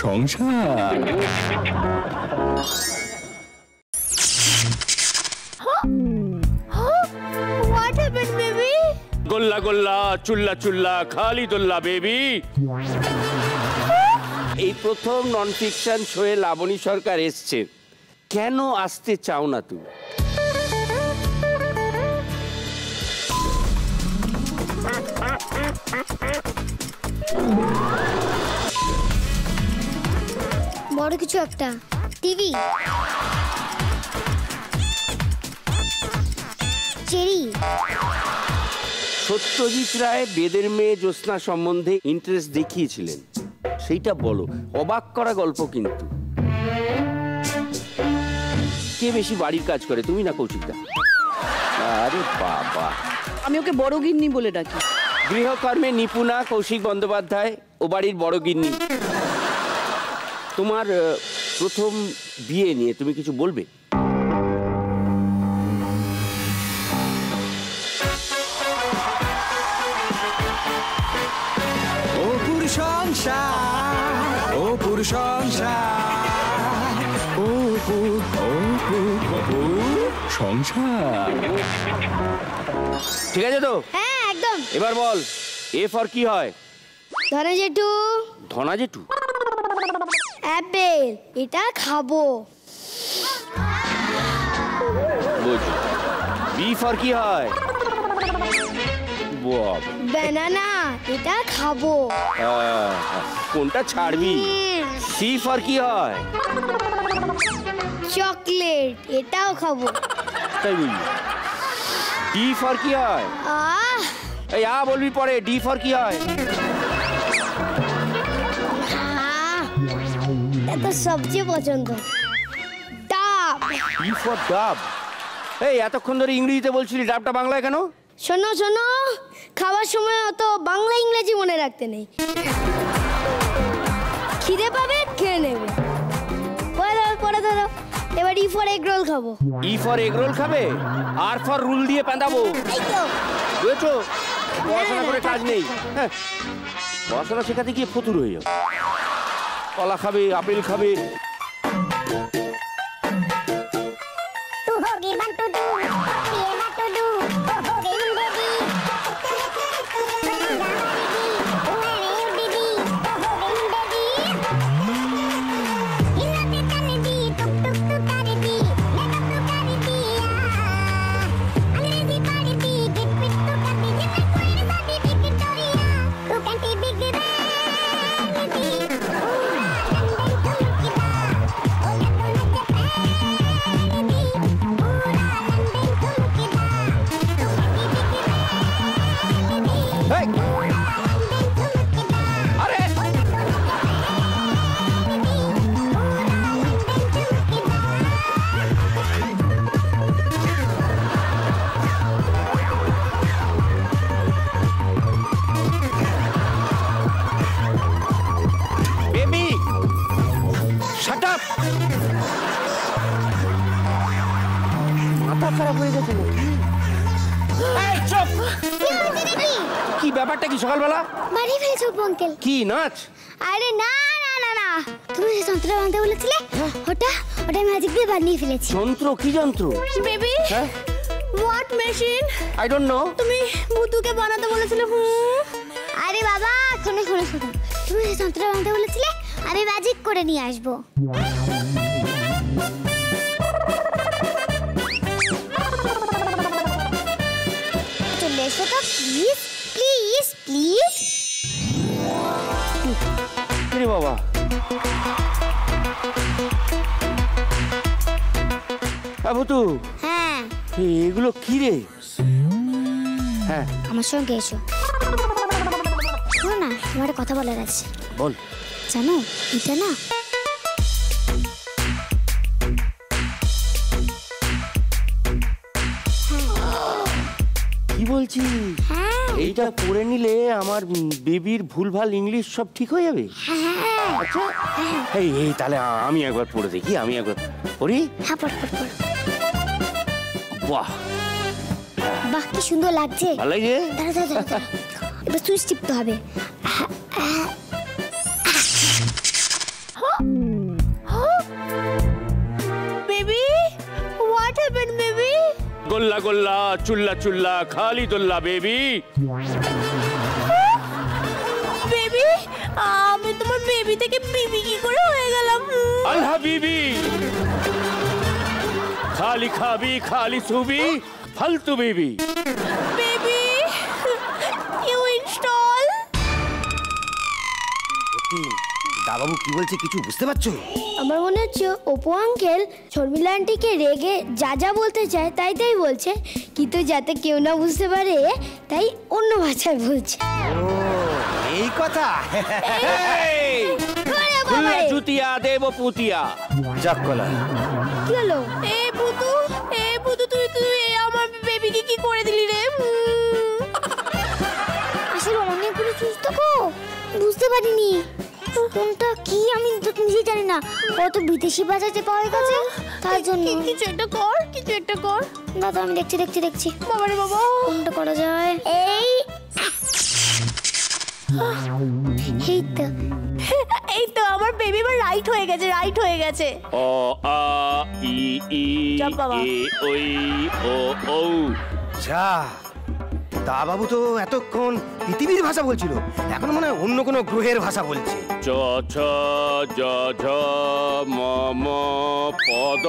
সংসার। What happened, baby? গোল্লা গোল্লা চুল্লা চুল্লা খালি দোল্লা বেবি। এই প্রথম নন ফিকশন শোয়ে লাবণী সরকার এসছে, কেন আসতে চাও না তুমি? বড় কিছু একটা টিভি, চেরি। সত্যজিৎ রায় বেদের মেয়ে জ্যোৎস্না সম্বন্ধে ইন্টারেস্ট দেখিয়েছিলেন, সেইটা বলো। অবাক করা গল্প কিন্তু। কে বেশি বাড়ির কাজ করে, তুমি না কৌশিকদা? আরে বাবা, আমি ওকে বড় গিন্নি বলে ডাকি। গৃহকর্মে নিপুণা কৌশিক বন্দ্যোপাধ্যায় ও বাড়ির বড় গিন্নি। তোমার প্রথম বিয়ে নিয়ে তুমি কিছু বলবে? ও পুরুষ সংসার, ও পুরুষ সংসার, ও সংসার। ঠিক আছে তো? হ্যাঁ একদম। এবার বল, এ ফর কি হয়? ধরে জেঠু। ধনা জেঠু? অ্যাপেল, এটা খাবো। বুঝি। বি ফর কি হয়? ব্যানানা, এটা খাবো। কোনটা ছাড়বি? সি ফর কি হয়? চকলেট, এটাও খাবো। তাই বুঝলি। ডি ফর কি হয়? এই আ বলবি পরে। ডি ফর কি হয়? এটা সবচেয়ে পছন্দ, ডাব। ডি ফর ডাব? এই এতক্ষণ ধরে ইংরেজিতে বলছিলি, ডাবটা বাংলায় কেন? শোনো শোনো, খাওয়ার সময় অত বাংলা ইংরেজি মনে রাখতে নেই। খিদে পাবে, খেয়ে নেবে। পরে ধরো, এবার ই ফর এগ রোল খাবো। ই ফর এগ রোল খাবে? আর ফর রুল দিয়ে পেঁদাবো। এই তো বুঝেছো? পড়াশোনা করে কাজ নেই। হ্যাঁ, পড়াশোনা শেখাতে গিয়ে ফতুর হয়ে যাও। কলা খাবে, আপেল খাবে। কি ব্যাপারটা কি সকালবেলা? মারি ফেলেছো আঙ্কেল। কি নাচ? আরে না না না না, তুমি যে যন্ত্র বানাতে বলেছিলে, ওটা ম্যাজিক দিয়ে বানিয়ে ফেলেছি। যন্ত্র? কি যন্ত্র? বেবি, হ্যাঁ, what machine? I don't know. তুমি ভূতুকে বানাতে বলেছিলে। আরে বাবা, শোনো শোনো শোনো, তুমি যে যন্ত্র বানাতে বলেছিলে, আমি ম্যাজিক করে নিয়ে আসবো। চলে এসো তো প্লিজ প্লিজ প্লিজ। আরে বাবা, ভূতু। হ্যাঁ, এগুলো কি রে? হ্যাঁ, আমার সঙ্গে এসো। শোনো না, তোমার কথা বলার আছে। বল। জানো, এটা না কি বলছিস? এইটা পড়ে নিলে আমার বেবির ভুলভাল ইংলিশ সব ঠিক হয়ে যাবে? আচ্ছা, এই এই তাহলে আমি একবার পড়ে দেখি। আমি একবার পড়ি। হ্যাঁ, পড় পড় পড়। বাহ বাহ, কি সুন্দর লাগছে। ভালো লাগছে। দাঁড়া দাঁড়া দাঁড়া, এবার সুইচ টিপতে হবে। গোল্লা গোল্লা চুল্লা চুল্লা খালি দোল্লা বেবি। বেবি, আমি তোমার বেবি থেকে বিবি কি করে হয়ে গেলাম? আল্লাহ বিবি, খালি খাবি খালি ছুবি ফালতু বেবি। Baby, you install. দাবাবু কি বলছে কিছু বুঝতে পারছো? আমার মনে হচ্ছে অপু আঙ্কেল শর্মিলা আন্টিকে রেগে যা যা বলতে চায় তাই তাই বলছে, কিন্তু যাতে কেউ না বুঝতে পারে তাই অন্য ভাষায় বলছে। ও এই কথা। খুলনা জুতিয়া দেব পুতিয়া। যাক কলা, কি হলো? এ বুতু তুই আমার বেবিকে কি করে দিলি রে? আসলে অনেকগুলো সুস্থ গো, বুঝতে পারিনি কোনটা কি, আমি তো নিজেই জানি না। কত বিদেশি বাজারে পাওয়া গেছে তার জন্য। কিছু একটা কর। দাদা আমি দেখছি। বাবারে বাবা, কোনটা করা যায়? এই তো আমার বেবি এবার রাইট হয়ে গেছে। অ আ ই ই চাপ বাবা। এ ওই ও ও। যা দাবাবু তো এতক্ষণ পৃথিবীর ভাষা বলছিল, এখন মনে হয় অন্য কোনো গ্রহের ভাষা বলছে। চ ছ জ ঝ ম ম পদ।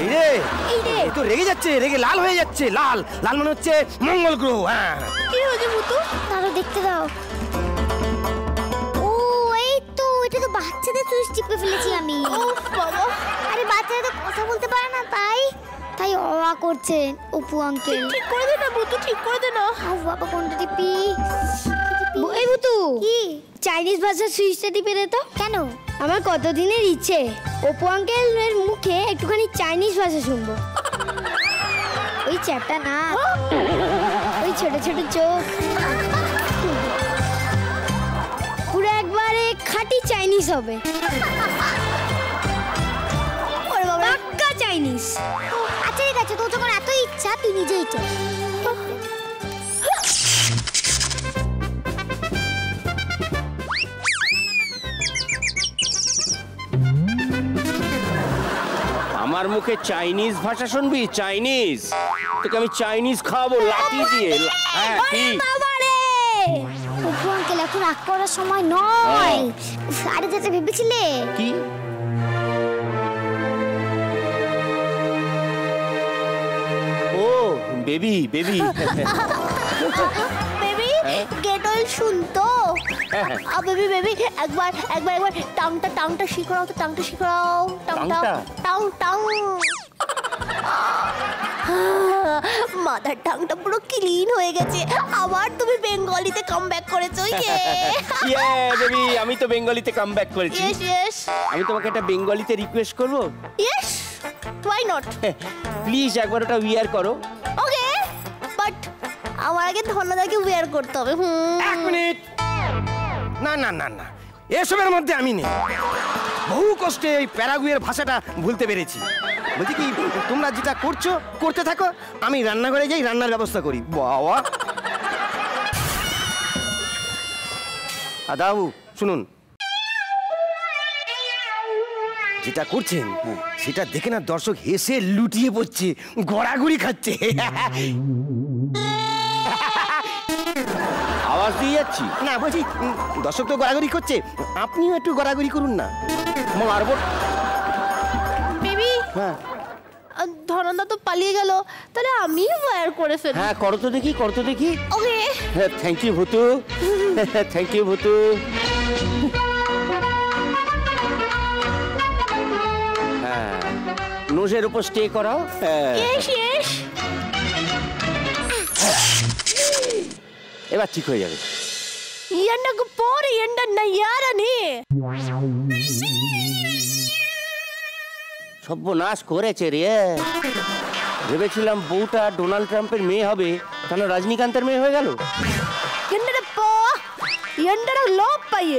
এই রে, এই তো রেগে যাচ্ছে, রেগে লাল হয়ে যাচ্ছে। লাল লাল মনে হচ্ছে মঙ্গল গ্রহ। হ্যাঁ কি হয়েছে বুতু? দাদা দেখতে দাও। ও এই তো, এটা তো বাচ্চাদের সুইচ টিপে ফেলেছি আমি। উফ বাবা, আরে বাচ্চারা তো কথা বলতে পারে না, তাই অ করছে অপু আঙ্কেল। ঠিক করে দে না বুতু, ঠিক করে দে না। ও বাবা, কোনটা টিপি? এই বুতু, কি চাইনিজ ভাষার সুইচটা টিপে দে তো। কেন? আমার কতদিনের ইচ্ছে অপু আঙ্কেলের মুখে একটুখানি চাইনিজ ভাষা শুনবো। ওই চ্যাপটা না, ওই ছোট ছোট চোখ, পুরো একবারে খাঁটি চাইনিজ হবে। পাক্কা চাইনিজ। আচ্ছা ঠিক আছে, তোর যখন এত ইচ্ছা তুই নিজেই চল। আমার মুখে চাইনিজ ভাষা শুনবি? চাইনিজ? তোকে আমি চাইনিজ খাওয়াবো লাঠি দিয়ে। হ্যাঁ ঠিক। অপু আঙ্কেল এখন রাগ করার সময় নয়। আরে যেটা ভেবেছিলে কি? ও baby baby. Baby, get all শুনতো। বেবি একবার টাংটা শিখরাও তো, টাংটা শিখরাও। টাংটা? টাং। মাথার টাংটা পুরো ক্লিন হয়ে গেছে। আবার তুমি বেঙ্গলিতে কামব্যাক করেছো। ইয়ে বেবি, আমি তো বেঙ্গলিতে কামব্যাক করেছি। ইয়েস। আমি তোমাকে একটা বেঙ্গলিতে রিকোয়েস্ট করব। Yes, why not? প্লিজ একবার ওটা উইয়ার করো। ওকে, বাট আমার আগে ধন্যদাকে উইয়ার করতে হবে। এক মিনিট, না না না না, এসবের মধ্যে আমি নেই। বহু কষ্টে এই প্যারাগুয়ের ভাষাটা ভুলতে পেরেছি। বলছি কি, তোমরা যেটা করছো করতে থাকো, আমি রান্নাঘরে যাই, রান্নার ব্যবস্থা করি। বাবা দাদু শুনুন, যেটা করছেন সেটা দেখে না দর্শক হেসে লুটিয়ে পড়ছে, গড়াগড়ি খাচ্ছে। আওয়াজ দিয়ে যাচ্ছি না বলছি, দর্শক তো গড়াগড়ি করছে, আপনিও একটু গড়াগড়ি করুন না। মারবো। বেবি, হ্যাঁ ধনন্দা তো পালিয়ে গেল, তাহলে আমি ওয়্যার করে ফেলি। হ্যাঁ করো তো দেখি। ওকে। হ্যাঁ থ্যাংক ইউ ভুতু। থ্যাংক ইউ ভুতু। হ্যাঁ নোজের উপর স্টে করাও। ইয়েস। এবার ঠিক হয়ে যাবে। ఎండకు పోరు ఎండన్న యారని সর্বনাশ করেছে রে। ভেবেছিলাম বউটা ডোনাল্ড ট্রাম্পের মেয়ে হবে, তাহলে রজনীকান্তের মেয়ে হয়ে গেল। ఎండడ పో ఎండడ లోపయ్య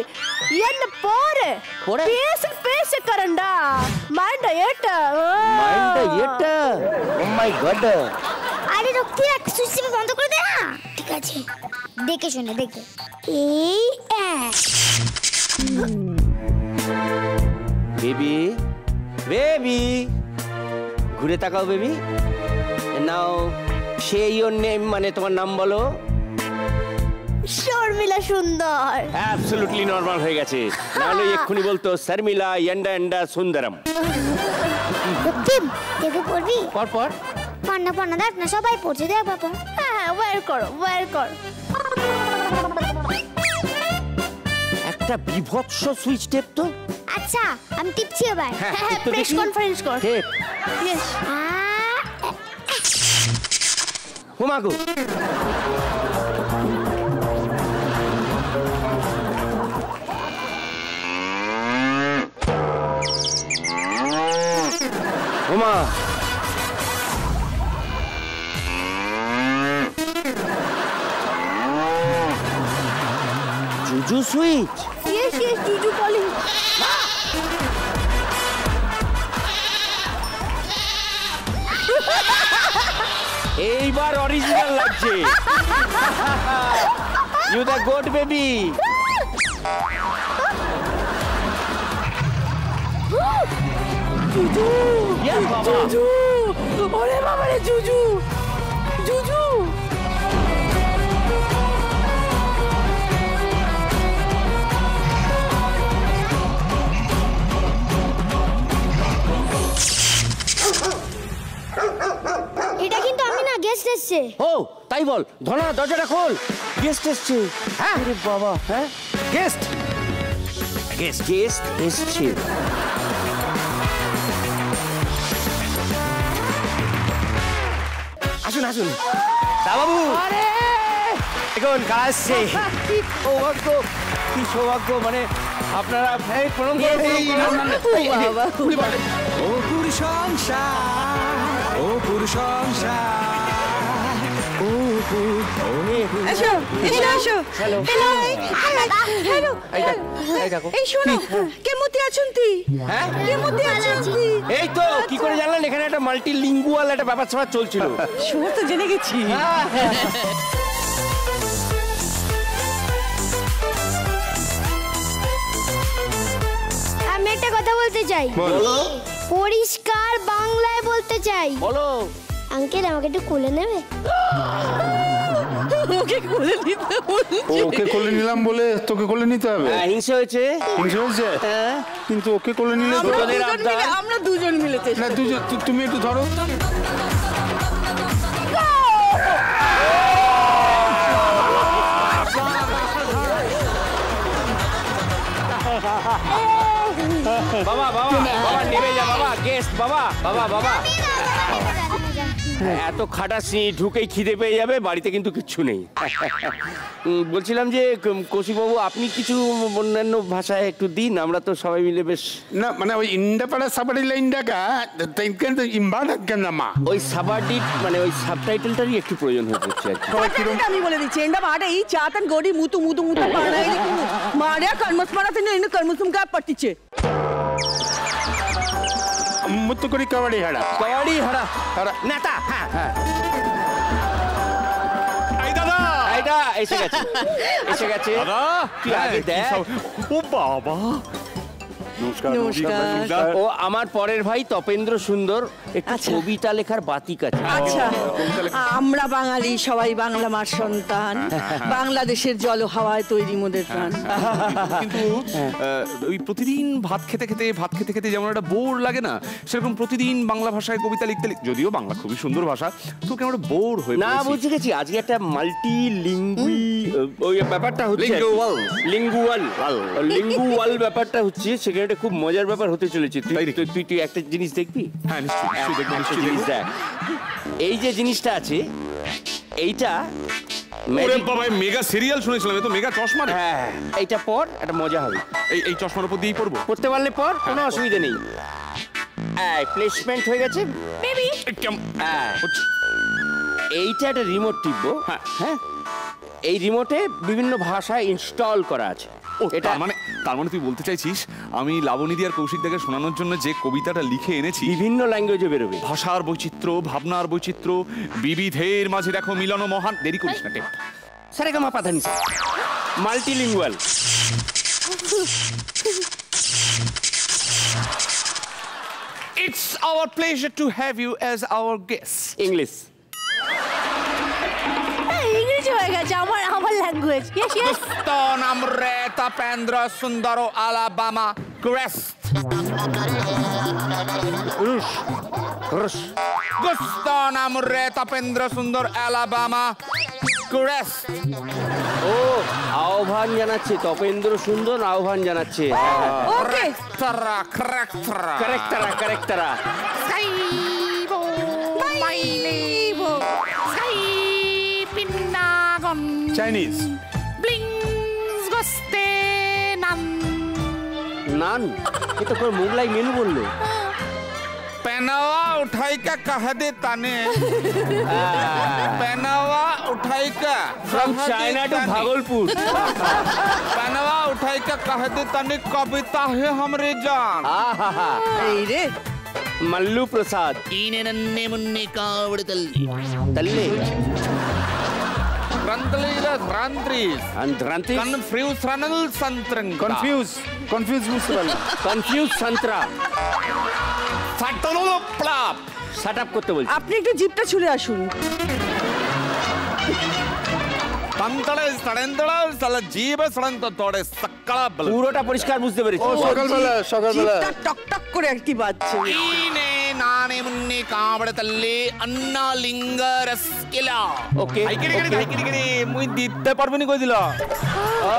ఎండ పోరే పోరే? పేస కరండా మైండ్ ఏట ও মাই গড। আরে রক্তি এক সুইচ টিপে বন্ধ করে দে না। ঠিক আছে, দেখে শুনে দেখে। এই বেবি ঘুরে তাকাও baby. Now say your name, মানে তোমার নাম বলো। শর্মিলা সুন্দর। অ্যাবসলিউটলি নরমাল হয়ে গেছে, নাহলে এক্ষুনি বলতো শর্মিলা ইয়ান্ডা ইয়ান্ডা সুন্দরম। রক্তিম দেখে পড়বি? পর পর পড়না দেখ না, সবাই পড়ছে, দেখ বাবা। হ্যাঁ, ওয়ার কর। একটা বিভৎস সুইচ টেপ তো। আচ্ছা আমি টিপছি এবার। হ্যাঁ, প্রেস কনফারেন্স কর। টেপ ইয়েস। হুমাগো হুমা জুজু সুইচ। ইয়েস, জুজু কলিং। এইবার অরিজিনাল লাগছে। You the goat baby. জুজু জুজু, ওরে বাবা রে, জুজু জুজু। এটা কিন্তু আমি না, গেস্ট এসছে। ও তাই বল, ধনা দরজাটা খোল, গেস্ট এসছে। হ্যাঁ রে বাবা, হ্যাঁ গেস্ট গেস্ট এসছে। আসুন দা বাবু। আরে এখন কাজ আসছে। সৌভাগ্য, কি সৌভাগ্য, মানে আপনারা প্রণাম অপুর সংসার, অপুর সংসার, অপুর। এসো এসো এসো। হ্যালো হ্যালো, এই দেখো। এই শোনো, কেমতে আছেন তুই? হ্যাঁ কেমতে আছেন তুই? এই তো কি করে জানলেন? এখানে একটা মাল্টিলিঙ্গুয়াল একটা ব্যাপার স্যাপার চলছিল। সব তো জেনে গেছি। আমি একটা কথা বলতে চাই, বলো পরিষ্কার বাংলায় বলতে চাই। বলো। আঙ্কেল আমাকে একটু কোলে নেবে? ওকে কোলে নিতে বলছি। ওকে কোলে নিলাম বলে তোকে কোলে নিতে হবে? হ্যাঁ, হিংসে হয়েছে। হিংসে হয়েছে? হ্যাঁ কিন্তু ওকে কোলে নিলে তো আমরা দুজন মিলে চেষ্টা। না, তুমি একটু ধরো। বাবা নেমে যা বাবা, গেস্ট বাবা। এত খাটাসনি, ঢুকেই খিদে পেয়ে যাবে, বাড়িতে কিন্তু কিচ্ছু নেই। বলছিলাম যে কৌশিকবাবু, আপনি কিছু অন্যান্য ভাষায় একটু দিন, আমরা তো সবাই মিলে বেশ। না মানে ওই ইন্ডাপাড়া সাবাড়ি লাইনটাকা ইম্বাডামা ওই সাবারডিট, মানে ওই সাবটাইটেলটারই একটু প্রয়োজন হয়ে পড়ছে আর কি। আমি বলে দিচ্ছি, ಎಂಡ ಮಾಡ ಈ ಚಾತನ್ ಗೋಡಿ ಮೂತು ಮೂತು ಮೂತು ಮಾಡ್ಯಾ ಕರ್ಮಸ್ ಮಾಡತೀನಿ ಇನ್ನು ಕರ್ಮಸುಮ್ ಕಾ ಪಟ್ಟಿಚ್ಚೆ মুত্ত করি কাবাডি হাড়া নেতা। হ্যাঁ এই দাদা, এইটা এসে গেছে দাদা। কি আগে দেখ। ও বাবা, নমস্কার। ও আমার পরের ভাই তপেন্দ্র সুন্দর, একটু কবিতা লেখার বাতিক আছে। আচ্ছা, আমরা বাঙালি সবাই বাংলা মার সন্তান, বাংলাদেশের জল হাওয়ায় তৈরি মোদের প্রাণ। কিন্তু ওই প্রতিদিন ভাত খেতে যেমন একটা বোর লাগে না, সেরকম প্রতিদিন বাংলা ভাষায় কবিতা লিখতে যদিও বাংলা খুবই সুন্দর ভাষা, তো কেমন একটা বোর হয়ে না, বুঝে গেছি। আজকে একটা ওই ব্যাপারটা হচ্ছে, লিঙ্গুয়াল ব্যাপারটা হচ্ছে, সেখানে একটা খুব মজার ব্যাপার হতে চলেছে। তুই একটা জিনিস দেখবি? হ্যাঁ, নিশ্চয়ই দেখবো। দেখ, এই যে জিনিসটা আছে, এইটা মেগা সিরিয়াল শুনেছিলাম, তো মেগা চশমা। হ্যাঁ, এইটা পর একটা মজা হবে। এই চশমার উপর দিয়েই পড়বো। পড়তে পারলে পর, কোনো অসুবিধা নেই। প্লেসমেন্ট হয়ে গেছে বেবি। এইটা একটা রিমোট টিপবো। হ্যাঁ, এই রিমোটে বিভিন্ন ভাষায় ইনস্টল করা আছে। এটা তার মানে তুই বলতে চাইছিস আমি লাবণীদি আর কৌশিকদাকে শোনানোর জন্য যে কবিতাটা লিখে এনেছি, বিভিন্ন ল্যাঙ্গুয়েজে বেরোবে। ভাষার বৈচিত্র্য, ভাবনার বৈচিত্র্য, বিবিধের মাঝে দেখো মিলন মহান। দেরি করিস না, টেপ সারেগামা পাধানি, multilingual. It's our pleasure to have you as our guest. English. ইংরেজি হয়ে গেছে আমার language. Gusto namre Tapendra Sundaro Alabama Crest. রুশ রুশ Gusto namre Tapendra Sundar Alabama Crest. ও আহ্বান জানাচ্ছে, তপেন্দ্র সুন্দর আহ্বান জানাচ্ছে। ওকে Tara, correctara. কারেক্টারা কারেক্টারা। Saibo, Mainibo, Sai Pinagon, Chinese. Blings Goste Nam. নান, এ তো করে মোগলাই মেনু বললো। पहनावा उठाई का कह दे ताने पहनावा उठाई का From China to भागलपुर। पहनावा उठाई का कह दे ताने कविता है हमरे जान आहा এই রে मल्लू प्रसाद ईने नन्ने मुन्ने कावड़ तल्ली तल्ले रंतली रंत्रीस अंध्रांति कन्फ्यूज रनल संत्रंग কনফিউজ বুঝতে পারলাম। কনফিউজ সন্ত্রা। सटलो प्लाप শাট আপ করতে বলছি। আপনি একটু জিপটা ছুলে আসুন। तंतड़े सड़ेंतड़ा साला जीव सड़ंत तोड़े सक्कड़ा बल পুরোটা পরিষ্কার বুঝতে পেরেছি। ও সকালবেলা জিপটা টক টক করে আর কি বাজছে। ईने नाने मुन्ने कावड़ तल्ली अन्ना लिंग रसकिला ওকে হাইকিরি মুই দিতে পারবো নি কই দিল ও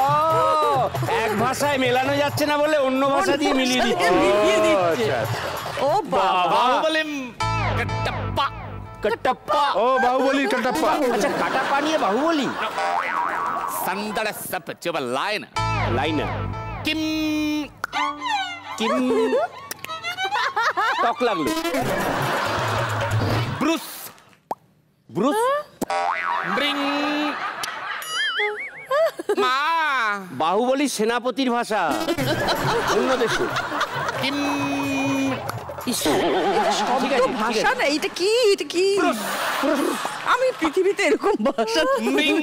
এক ভাষায় মেলানো যাচ্ছে না বলে অন্য ভাষা দিয়ে মিলিয়ে দিচ্ছে। মিলিয়ে দিচ্ছে। ও বাবা বাহুবলি কট্টপ্পা কট্টাপ্পা। ও বাহুবলীর কাটাপ্পা। আচ্ছা কাটা পানিয়ে বাহুবলি संदड़ सप चुब लाइन লাইনা किम কিম টক লাগলো। ब्रूस ব্রুস ब्रिंग मा বাহুবলী সেনাপতির ভাষা অন্য দেশে। किम ঠিক আছে, ঠিক ভাষা আছে। না এটা কি এটা কি আমি পৃথিবীতে এরকম ভাষা ब्रिंग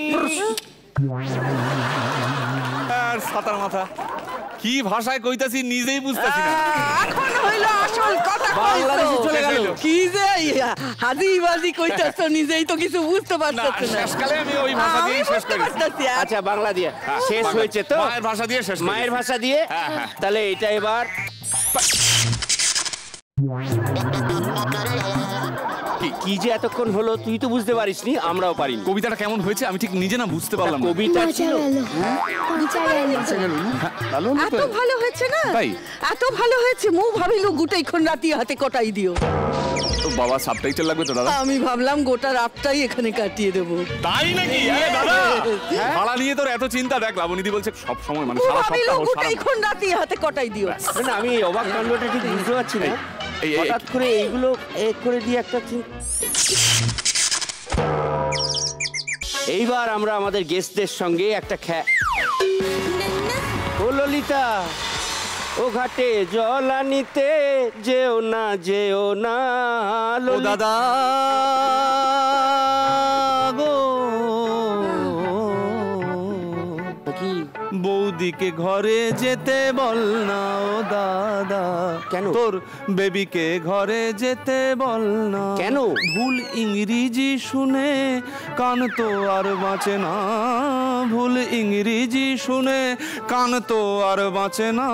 আর সাতার মাথা কি ভাষায় কইতাছি নিজেই বুঝতাছি না এখন হইলো আসল কথা বাংলাদেশে চলে গেল। কি যে হাজি বাজি কইতাছ নিজেই তো কিছু বুঝতে না পারতাছ না শেষকালে আমি ওই ভাষা আমি দিয়েই শেষ বুঝতে করি পারতাছি আচ্ছা বাংলা দিয়ে শেষ হয়েছে তো। মায়ের ভাষা দিয়ে শেষ করি। মায়ের ভাষা দিয়ে হ্যাঁ, হ্যাঁ। তাহলে এটা এবার কি যে এতক্ষণ হলো তুই তো বুঝতে পারিসনি, আমরাও পারিনি। কবিতাটা কেমন হয়েছে আমি ঠিক নিজে না বুঝতে পারলাম না কবিতা মজা ছিল গেল মজা গেল ভালো এত ভালো হয়েছে না তাই? এত ভালো হয়েছে মু ভাবিলো গোটাইক্ষণ রাতি হাতে কটাই দিও তো বাবা সাবটাইটেল লাগবে তো দাদা আমি ভাবলাম গোটা রাতটাই এখানে কাটিয়ে দেবো তাই নাকি আরে দাদা ভাড়া নিয়ে তোর এত চিন্তা দেখ লাবণীদি বলছে সব সময় মানে মু সারা ভাবিলো সপ্তাহ সারা গোটাইক্ষণ রাতি হাতে কটাই দিও না আমি এই অবাক কাণ্ডটা ঠিক বুঝতে পারছি না। এই হঠাৎ করে এইগুলো এক করে দিয়ে একটা এইবার আমরা আমাদের গেস্টদের সঙ্গে একটা ও ললিতা ও ঘাটে জল আনিতে যেও না ও দাদা গো কি বৌদিকে ঘরে যেতে বল না ও দাদা কেন? তোর বেবিকে ঘরে যেতে বল না কেন? ভুল ইংরেজি শুনে কান তো আর বাঁচে না ভুল ইংরেজি শুনে কান তো আর বাঁচে না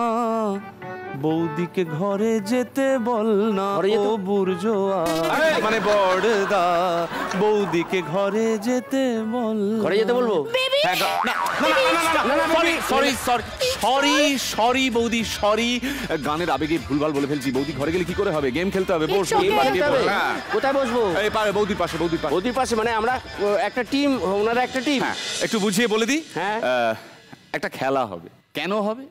বৌদিকে ঘরে যেতে বল না ঘরে যেতে- ও বুর্জোয়া মানে বড়দা বৌদিকে ঘরে যেতে বল ঘরে যেতে বলবো? হ্যাঁ, সরি বৌদি সরি গানের আবেগে ভুলভাল বলে ফেলছি বৌদি ঘরে গেলে কি করে হবে গেম খেলতে হবে বস গেম খেলতে হবে? কোথায় বসবো? এই পারে বৌদির পাশে ওদের পাশে মানে আমরা একটা টিম, ওনারা একটা টিম। হ্যাঁ একটু বুঝিয়ে বলে দিই হ্যাঁ। একটা খেলা হবে কেন হবে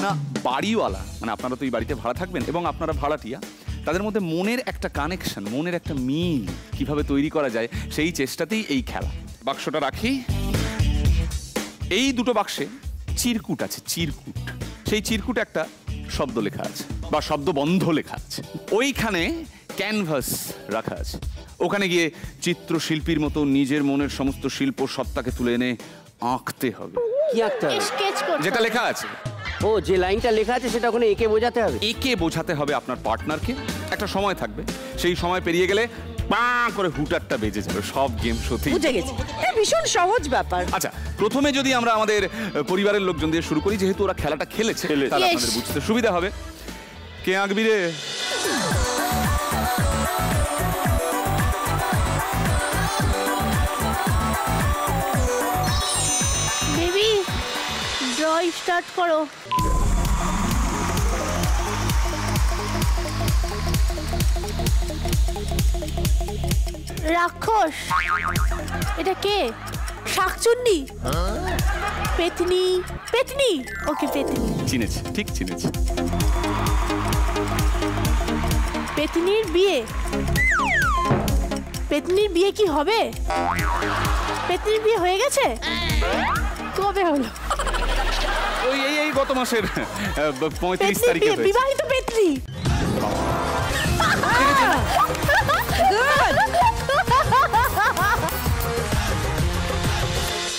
না বাড়িওয়ালা মানে আপনারা তো এই বাড়িতে ভাড়া থাকবেন এবং আপনারা ভাড়াটিয়া তাদের মধ্যে মনের একটা কানেকশন মনের একটা মিল কিভাবে তৈরি করা যায় সেই চেষ্টাতেই এই খেলা বাক্সটা রাখি এই দুটো বাক্সে চিরকুট আছে চিরকুট সেই চিরকুট একটা শব্দ লেখা আছে বা শব্দবন্ধ লেখা আছে ওইখানে ক্যানভাস রাখা আছে ওখানে গিয়ে চিত্রশিল্পীর মতো নিজের মনের সমস্ত শিল্প সত্তাকে তুলে এনে আঁকতে হবে কি আঁকতে হবে? স্কেচ করতে যেটা হবে। লেখা আছে ও যে লাইনটা লেখা আছে সেটা ওখানে এঁকে বোঝাতে হবে। একে বোঝাতে হবে আপনার পার্টনারকে একটা সময় থাকবে, সেই সময় পেরিয়ে গেলে পা করে হুটারটা বেজে যাবে সব গেম শোতেই। বুঝে গেছি, ভীষণ সহজ ব্যাপার। আচ্ছা, প্রথমে যদি আমরা আমাদের পরিবারের লোকজন দিয়ে শুরু করি, যেহেতু ওরা খেলাটা খেলেছে তাহলে আপনাদের বুঝতে সুবিধা হবে। কে আঁকবি রে? বেবি ড্র স্টার্ট করো। রাক্ষস, এটা কে? শাকচুন্নি, পেতনি, পেতনি, ওকে পেতনি। চিনেছি, ঠিক চিনেছি। পেতনির বিয়ে, পেতনির বিয়ে কি হবে? পেতনির বিয়ে হয়ে গেছে? কবে হলো? ওই এই গত মাসের 35 পেতনির তারিখে বিয়ে, হয়েছে। বিবাহিত পেতনি।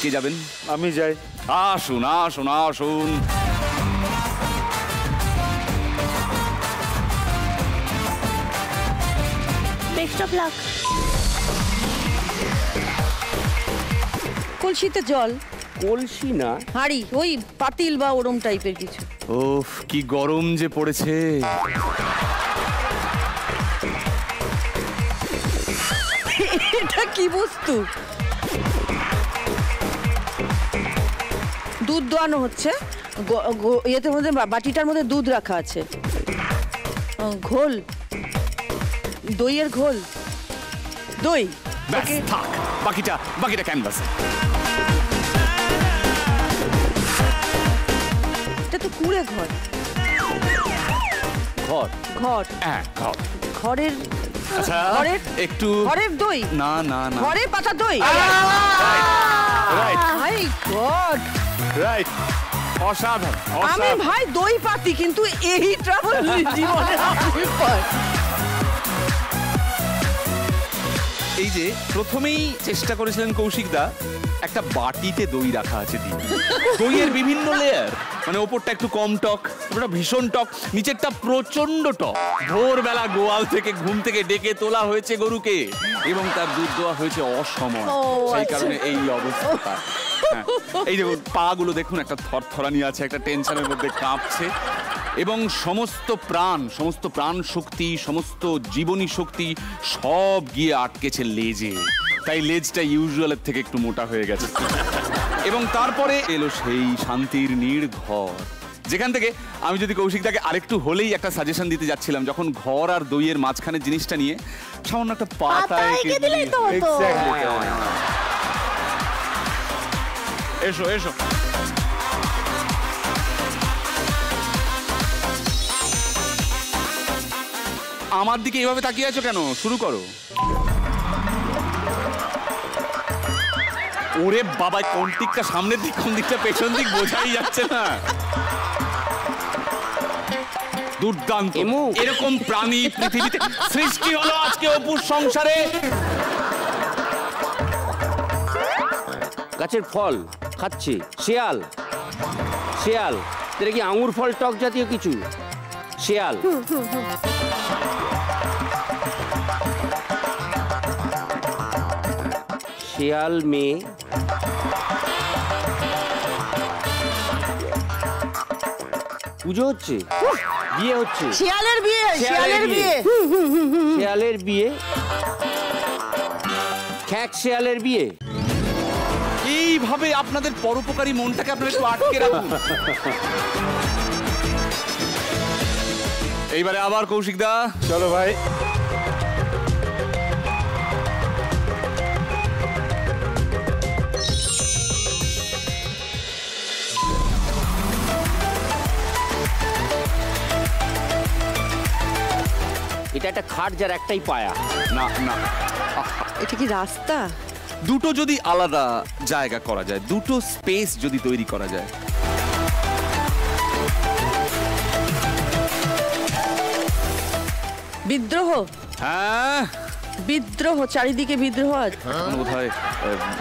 কে যাবেন? আমি যাই। আসুন আসুন আসুন। Best of luck. কলসিতে জল, কলসি না, হাঁড়ি, ওই পাতিল বা ওরম টাইপের কিছু। ওফ, কি গরম যে পড়েছে। এটা কি বস্তু? দুধ দোয়ানো হচ্ছে, ইয়েতে মধ্যে বাটিটার মধ্যে দুধ রাখা আছে। ঘোল, দইয়ের ঘোল, দই। ব্যাস, থাক, বাকিটা ক্যানভাসে। এটা তো কুড়ে ঘর। ঘর। ঘর, হ্যাঁ, ঘর। ঘরের, আচ্ছা, ঘরের একটু ঘরের দই। না না না, ঘরে পাতা দই। রাইট মাই গড, রাইট, অসাধারণ আমি অসাধারণ। ভাই দই পাতি, কিন্তু এই ট্রাভেল জীবনে আমি first। এই যে প্রথমেই চেষ্টা করেছিলেন কৌশিক দা, একটা বাটিতে দই রাখা আছে দিয়ে, দইয়ের বিভিন্ন লেয়ার, মানে ওপরটা একটু কম টক, ওটা ভীষণ টক, নিচেরটা প্রচন্ড টক। ভোরবেলা গোয়াল থেকে ঘুম থেকে ডেকে তোলা হয়েছে গরুকে এবং তার দুধ দেওয়া হয়েছে অসময়, সেই কারণে এই অবস্থা। হ্যাঁ, এই দেখুন পা গুলো দেখুন, একটা থরথরানি আছে, একটা টেনশনের মধ্যে কাঁপছে এবং সমস্ত প্রাণ শক্তি, সমস্ত জীবনী শক্তি সব গিয়ে আটকেছে লেজে, তাই লেজটা ইউজুয়ালের থেকে একটু মোটা হয়ে গেছে। এবং তারপরে এলো সেই শান্তির নির্ঘর, যেখান থেকে আমি যদি কৌশিকদাকে আরেকটু হলেই একটা সাজেশন দিতে যাচ্ছিলাম, যখন ঘর আর দইয়ের মাঝখানে জিনিসটা নিয়ে সামান্য একটা পাতা এঁকে দিলেই তো হতো। এসো এসো। আমার দিকে এভাবে তাকিয়ে আছো কেন? শুরু করো। ওরে বাবা, কোন দিকটা সামনের দিক, কোন দিকটা পেছন দিক বোঝাই যাচ্ছে না। দুর্দান্ত, এরকম প্রাণী পৃথিবীতে সৃষ্টি হলো আজকে অপুর সংসারে। গাছের ফল খাচ্ছে শেয়াল। শেয়াল, এটা কি আঙুর ফল টক জাতীয় কিছু? শেয়াল। শেয়াল মেয়ে, পুজো হচ্ছে, বিয়ে হচ্ছে, শিয়ালের বিয়ে, শিয়ালের বিয়ে, শেয়ালের বিয়ে, খ্যাক শেয়ালের বিয়ে। এইভাবে আপনাদের পরোপকারী মনটাকে আপনারা একটু আটকে রাখুন। এইবারে আবার কৌশিক দা, চলো ভাই। এটা একটা খাট যার একটাই পায়া। না না, এটা কি রাস্তা? দুটো যদি আলাদা জায়গা করা যায়, দুটো স্পেস যদি তৈরি করা যায়, বিদ্রোহ। হ্যাঁ, বিদ্রোহ, চারিদিকে বিদ্রোহ। এখন বোধহয়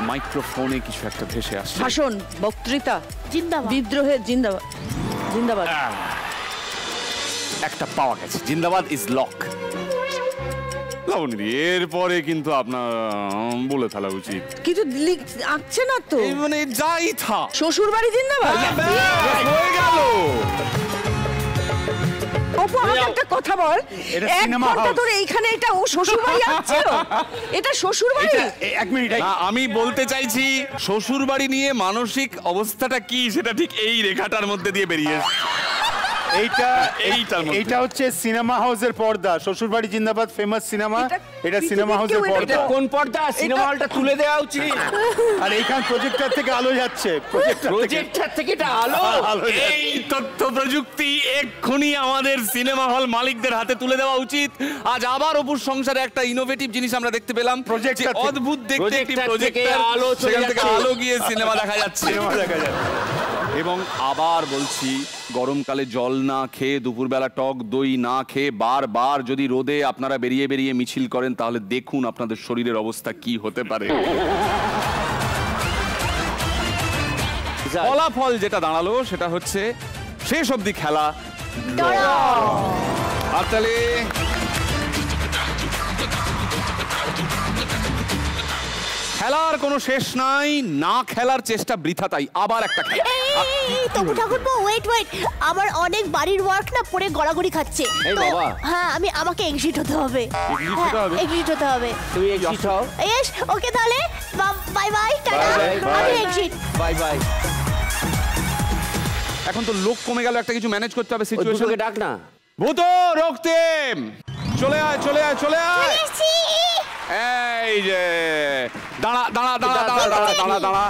মাইক্রোফোনে কিছু একটা ভেসে আসছে। ভাষণ, বক্তৃতা, জিন্দাবাদ। বিদ্রোহের জিন্দাবাদ, জিন্দাবাদ। একটা পাওয়া গেছে। জিন্দাবাদ ইজ লক। লাবণী, এরপরে কিন্তু আপনার বলে ফেলা উচিত। কিন্তু আঁকছে না তো, এই মানে যাই থা, শ্বশুর বাড়ি জিন্দাবাদ। হয়ে গেল। অপু, আমাকে একটা কথা বল, এটা এক cinema ঘন্টা house। ধরে এইখানে এটা ও শ্বশুর বাড়ি আসছিল? এটা শ্বশুর বাড়ি? এক মিনিট, না, আমি বলতে চাইছি শ্বশুর বাড়ি নিয়ে মানসিক অবস্থাটা কি সেটা ঠিক এই রেখাটার মধ্যে দিয়ে বেরিয়ে এসেছে। এইটার মধ্যে। এইটা হচ্ছে সিনেমা হাউসের পর্দা। শ্বশুরবাড়ি জিন্দাবাদ ফেমাস সিনেমা। এটা পৃথিবীর সিনেমা হাউসের কেউ এটা পর্দা। এটা কোন পর্দা? সিনেমা হলটা তুলে দেওয়া উচিত। আর এইখান প্রজেক্টর থেকে আলো যাচ্ছে। প্রজেক্টর থেকে এটা আলো। এই তথ্য প্রযুক্তি এক্ষুনি আমাদের সিনেমা হল মালিকদের হাতে তুলে দেওয়া উচিত। আজ আবার অপুর সংসারে একটা ইনোভেটিভ জিনিস আমরা দেখতে পেলাম। Projector যে থেকে। অদ্ভুত দেখতে একটি Projector থেকে প্রজেক্টর, আলো চলে সেখান থেকে যাচ্ছে। আলো গিয়ে সিনেমা দেখা যাচ্ছে। সিনেমা দেখা যাচ্ছে। এবং আবার বলছি, গরমকালে জল না খেয়ে, দুপুরবেলা টক দই না খেয়ে বারবার যদি রোদে আপনারা বেরিয়ে বেরিয়ে মিছিল করেন, তাহলে দেখুন আপনাদের শরীরের অবস্থা কি হতে পারে। ফলাফল যেটা দাঁড়ালো সেটা হচ্ছে শেষ অবধি খেলা হাততালি। খেলার কোনো শেষ নাই, না খেলার চেষ্টা বৃথা, তাই আবার একটা খেলা। তবু ঠাকুরপো, ওয়েট ওয়েট, আমার অনেক বাড়ির ওয়ার্ক না পড়ে গড়াগড়ি খাচ্ছে। এই তো, বাবা। হ্যাঁ, আমাকে এক্সিট হতে হবে। Exit হতে হবে? এক্সিট হতে হবে। তুমি এক্সিট হও। ইয়েস, ওকে, তাহলে bye bye, tata. Bye, bye, আমি bye. এক্সিট। Bye bye. এখন তো লোক কমে গেল, একটা কিছু ম্যানেজ করতে হবে ওই সিচুয়েশন। দুটোকে ডাক না। ভূত রক্তিম, চলে আয় চলে আয় চলে আয়। এই যে দাঁড়া দাঁড়া দাঁড়া দাঁড়া দাঁড়া দাঁড়া দাঁড়া।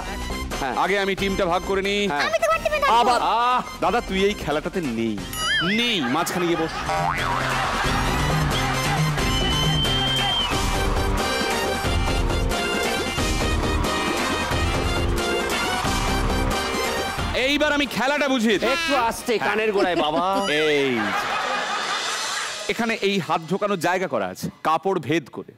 হ্যাঁ। আগে আমি টিমটা ভাগ করে নিই। আমি তো পারতে না। আবার দাদা, তুই এই খেলাটাতে নেই, মাঝখানে গিয়ে বস। এইবার আমি খেলাটা বুঝিয়ে দিই। একটু আস্তে, কানের গোড়ায় বাবা। এই যে, এখানে এই হাত ঢোকানোর জায়গা করা আছে কাপড় ভেদ করে।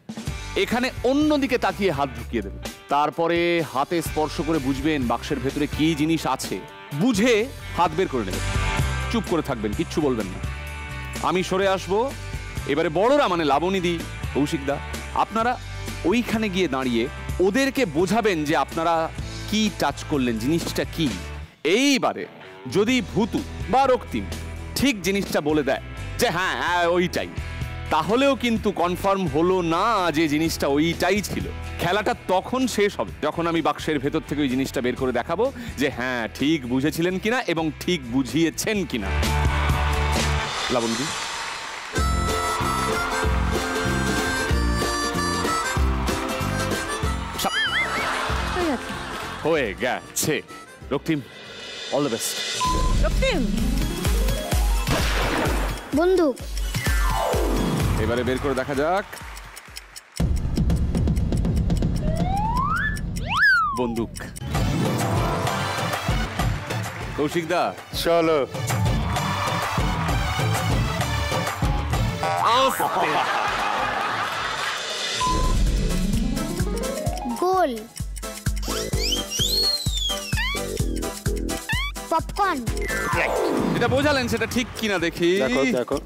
এখানে অন্যদিকে তাকিয়ে হাত ঢুকিয়ে দেবেন, তারপরে হাতে স্পর্শ করে বুঝবেন বাক্সের ভেতরে কি জিনিস আছে। বুঝে হাত বের করে নেবেন, চুপ করে থাকবেন, কিচ্ছু বলবেন না। আমি সরে আসব। এবারে বড়রা মানে লাবণীদি, কৌশিকদা, আপনারা ওইখানে গিয়ে দাঁড়িয়ে ওদেরকে বোঝাবেন যে আপনারা কি টাচ করলেন, জিনিসটা কি। এইবারে যদি ভূতু বা রক্তিম ঠিক জিনিসটা বলে দেয় যে হ্যাঁ ওইটাই, তাহলেও কিন্তু কনফার্ম হলো না যে জিনিসটা ওইটাই ছিল। খেলাটা তখন শেষ হবে যখন আমি বাক্সের ভেতর থেকে ওই জিনিসটা বের করে দেখাবো যে হ্যাঁ ঠিক বুঝেছিলেন কিনা এবং ঠিক বুঝিয়েছেন কিনা। লাবণী, হয়ে গেছে। রক্তিম, অল দ্য বেস্ট। রক্তিম, বন্দুক। এবারে বের করে দেখা যাক। বন্দুক। কৌশিকদা, চলো। গোল। পপকর্ন। যেটা বোঝালেন সেটা ঠিক কিনা দেখি। দেখো দেখো।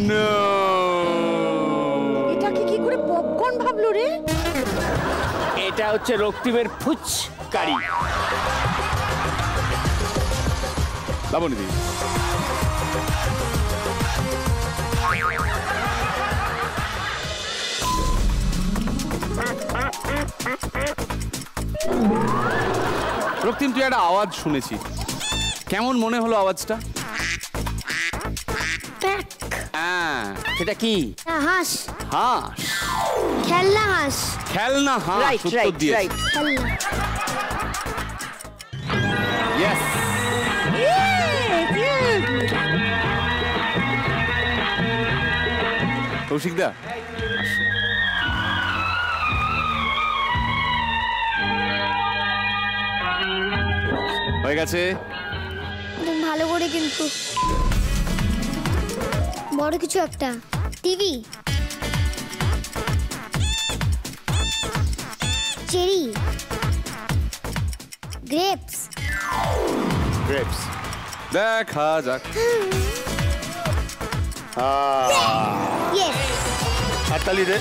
No! এটাকে কি করে পপকর্ন ভাবলো রে? এটা হচ্ছে রক্তিমের ফুচকারি। লাবণী দি, রক্তিম, তুই একটা আওয়াজ শুনেছি, কেমন মনে হলো আওয়াজটা? হ্যাঁ, সেটা কি? হাঁস। হাঁস, খেলনা হাঁস। খেলনা হাঁস। রাইট উত্তর রাইট দিয়েছে। রাইট। খেলনা। Yes! কৌশিকদা, হয়ে গেছে। একদম ভালো করে কিন্তু। বড় কিছু একটা। টিভি। চেরি। গ্রেপস। গ্রেপস। দেখা যাক। ইয়েস হাততালি দে।